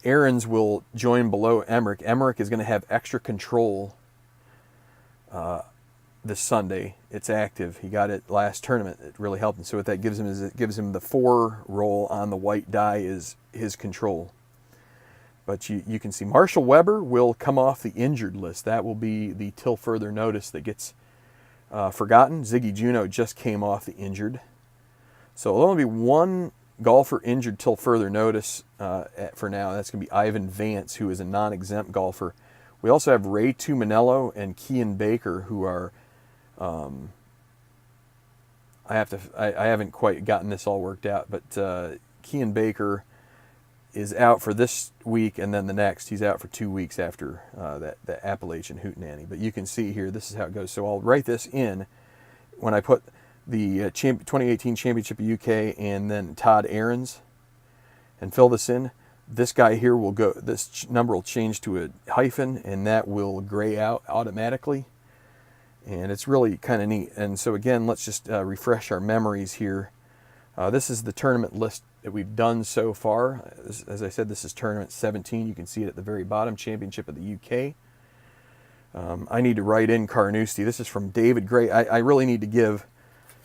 A: Aaron's will join below Emmerich. Emmerich is going to have extra control this Sunday. It's active. He got it last tournament. It really helped him. So what that gives him is it gives him the 4 roll on the white die is his control. But you can see Marshall Weber will come off the injured list. That will be the till further notice that gets forgotten. Ziggy Juno just came off the injured. So there'll only be one golfer injured till further notice for now. That's going to be Ivan Vance, who is a non-exempt golfer. We also have Ray Tuminello and Kean Baker, who are I haven't quite gotten this all worked out, but Kean Baker is out for this week, and then the next he's out for 2 weeks after that Appalachian Hootenanny. But you can see here, this is how it goes. So I'll write this in when I put the 2018 Championship UK and then Todd Ahrens and fill this in. This guy here will go, this number will change to a hyphen, and that will gray out automatically. And it's really kind of neat. And so again, let's just refresh our memories here. This is the tournament list that we've done so far. As I said, this is tournament 17. You can see it at the very bottom, Championship of the UK. I need to write in Carnoustie. This is from David Gray. I really need to give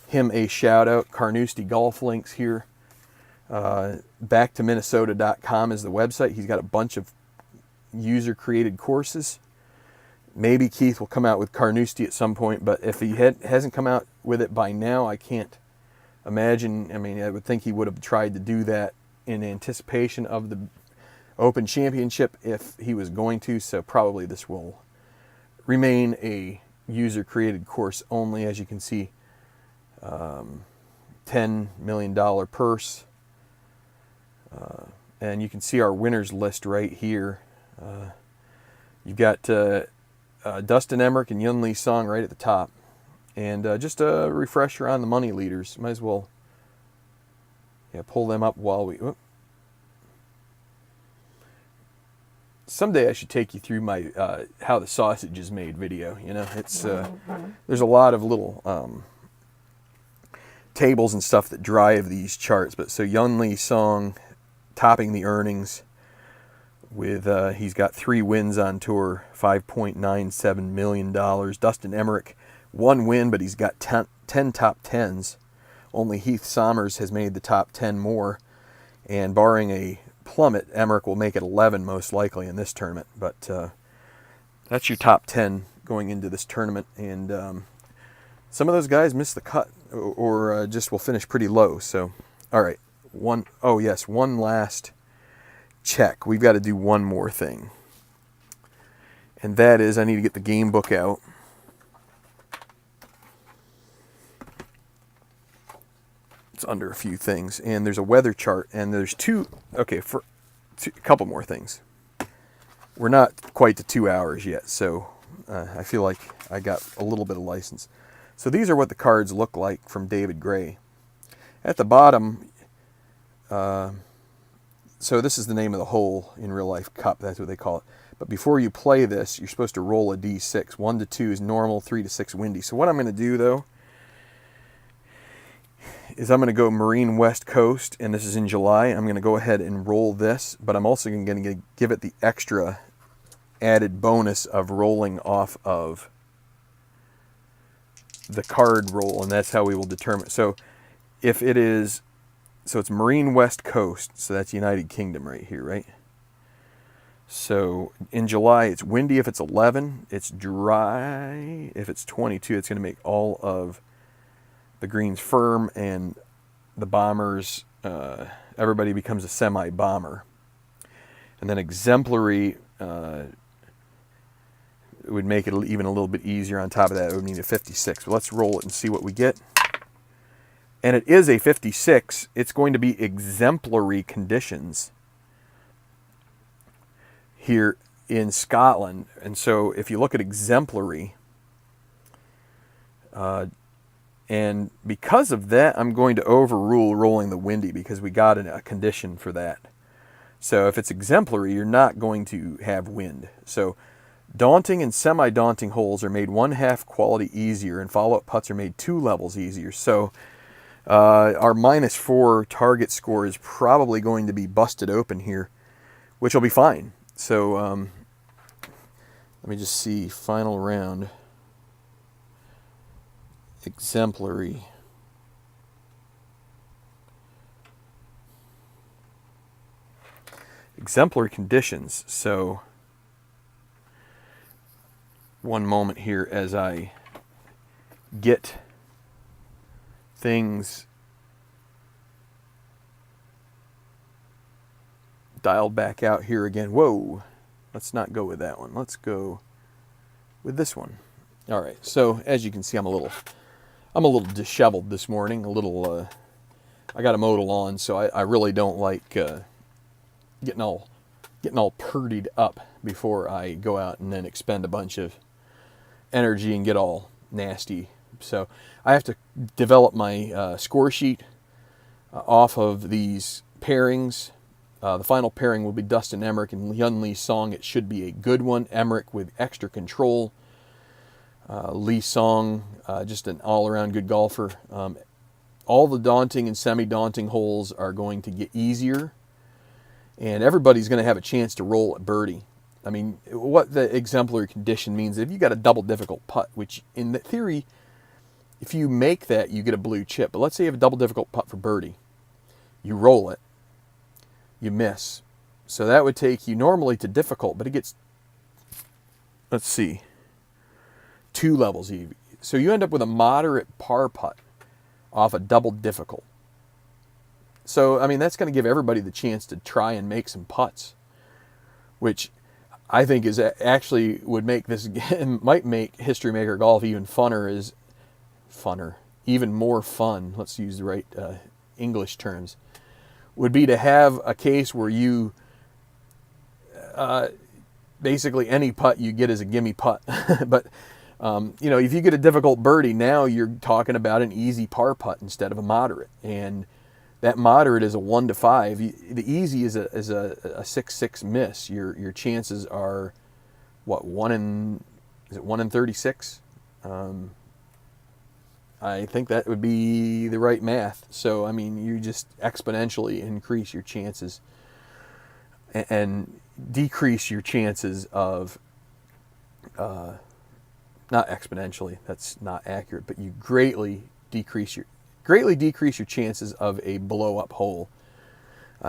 A: him a shout out. Carnoustie Golf Links here. Backtominnesota.com is the website. He's got a bunch of user created courses. Maybe Keith will come out with Carnoustie at some point, but if he hasn't come out with it by now, I can't imagine. I mean, I would think he would have tried to do that in anticipation of the Open Championship if he was going to, so probably this will remain a user-created course only. As you can see, $10 million purse. And you can see our winners list right here. You've got Dustin Emmerich and Yun Lee Song right at the top. And just a refresher on the money leaders. Might as well pull them up while we... Whoop. Someday I should take you through my how the sausage is made video. You know, it's there's a lot of little tables and stuff that drive these charts. But so Yun Lee Song topping the earnings with he's got 3 wins on tour, $5.97 million. Dustin Emmerich, 1 win, but he's got 10 top 10s. Only Heath Sommers has made the top 10 more, and barring a plummet, Emmerich will make it 11 most likely in this tournament. But that's your top 10 going into this tournament, and some of those guys miss the cut or just will finish pretty low. So, all right, one last check. We've got to do one more thing, and that is I need to get the game book out. It's under a few things, and there's a weather chart, and there's a couple more things. We're not quite to 2 hours yet, so I feel like I got a little bit of license. So these are what the cards look like from David Gray. At the bottom, so this is the name of the hole in real life, cup, that's what they call it. But before you play this, you're supposed to roll a d6. 1 to 2 is normal, 3 to 6 windy. So what I'm going to do, though, is I'm going to go Marine West Coast, and this is in July. I'm going to go ahead and roll this, but I'm also going to give it the extra added bonus of rolling off of the card roll, and that's how we will determine. So if it is, so it's Marine West Coast, so that's United Kingdom right here, right? So in July, it's windy if it's 11, it's dry if it's 22. It's going to make all of the greens firm, and the bombers, everybody becomes a semi-bomber. And then exemplary would make it even a little bit easier. On top of that, it would need a 56. But let's roll it and see what we get. And it is a 56. It's going to be exemplary conditions here in Scotland. And so if you look at exemplary, and because of that, I'm going to overrule rolling the windy because we got a condition for that. So if it's exemplary, you're not going to have wind. So daunting and semi-daunting holes are made 1/2 quality easier, and follow-up putts are made 2 levels easier. So Our -4 target score is probably going to be busted open here, which will be fine. So let me just see. Final round. Exemplary. Exemplary conditions. So one moment here as I get things dialed back out here again. Whoa, let's not go with that one. Let's go with this one. All right, so as you can see, I'm a little disheveled this morning. I got to mow the lawn, so I really don't like getting all purdied up before I go out and then expend a bunch of energy and get all nasty. So I have to develop my score sheet off of these pairings. The final pairing will be Dustin Emmerich and Hyun Lee Song. It should be a good one. Emmerich with extra control. Lee Song, just an all-around good golfer. All the daunting and semi-daunting holes are going to get easier, and everybody's going to have a chance to roll at birdie. I mean, what the exemplary condition means, if you got a double difficult putt, which in the theory, if you make that, you get a blue chip. But let's say you have a double difficult putt for birdie. You roll it. You miss. So that would take you normally to difficult, but it gets, let's see, 2 levels easy. So you end up with a moderate par putt off a double difficult. So, I mean, that's going to give everybody the chance to try and make some putts, which I think is actually would make this, might make History Maker Golf even even more fun. Let's use the right English terms. Would be to have a case where you basically any putt you get is a gimme putt. But if you get a difficult birdie, now you're talking about an easy par putt instead of a moderate, and that moderate is a 1 to 5. The easy is a 6-6 miss. Your chances are what, 1 in 36? I think that would be the right math. So, I mean, you just exponentially increase your chances and decrease your chances of, not exponentially, that's not accurate, but you greatly decrease your chances of a blow-up hole.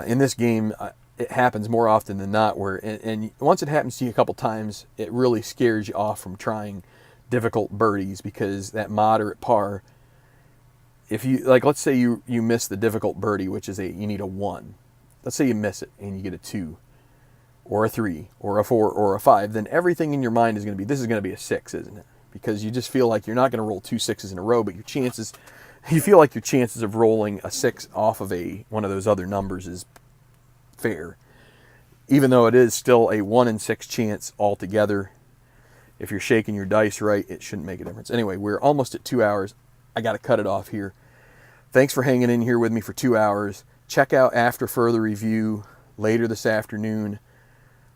A: In this game, it happens more often than not where, and once it happens to you a couple times, it really scares you off from trying difficult birdies, because that moderate par, if you, like, let's say you miss the difficult birdie, which is you need a 1. Let's say you miss it and you get a 2 or a 3 or a 4 or a 5, then everything in your mind is going to be, this is going to be a 6, isn't it? Because you just feel like you're not going to roll 2 6s in a row, but you feel like your chances of rolling a 6 off of one of those other numbers is fair, even though it is still a 1 in 6 chance altogether. If you're shaking your dice right, it shouldn't make a difference. Anyway, we're almost at 2 hours. I got to cut it off here. Thanks for hanging in here with me for 2 hours. Check out After Further Review later this afternoon.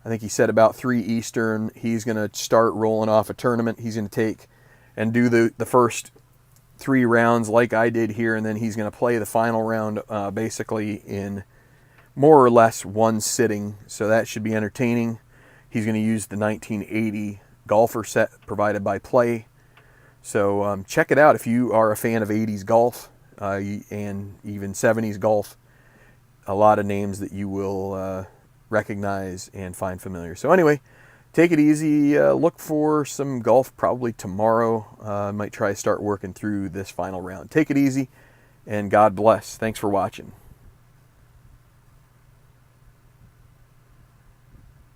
A: I think he said about 3 Eastern. He's going to start rolling off a tournament. He's going to take and do the first 3 rounds like I did here, and then he's going to play the final round basically in more or less one sitting. So that should be entertaining. He's going to use the 1980 golfer set provided by Play. So check it out if you are a fan of 80s golf and even 70s golf. A lot of names that you will recognize and find familiar. So anyway, take it easy. Look for some golf probably tomorrow. I might try to start working through this final round. Take it easy, and God bless. Thanks for watching.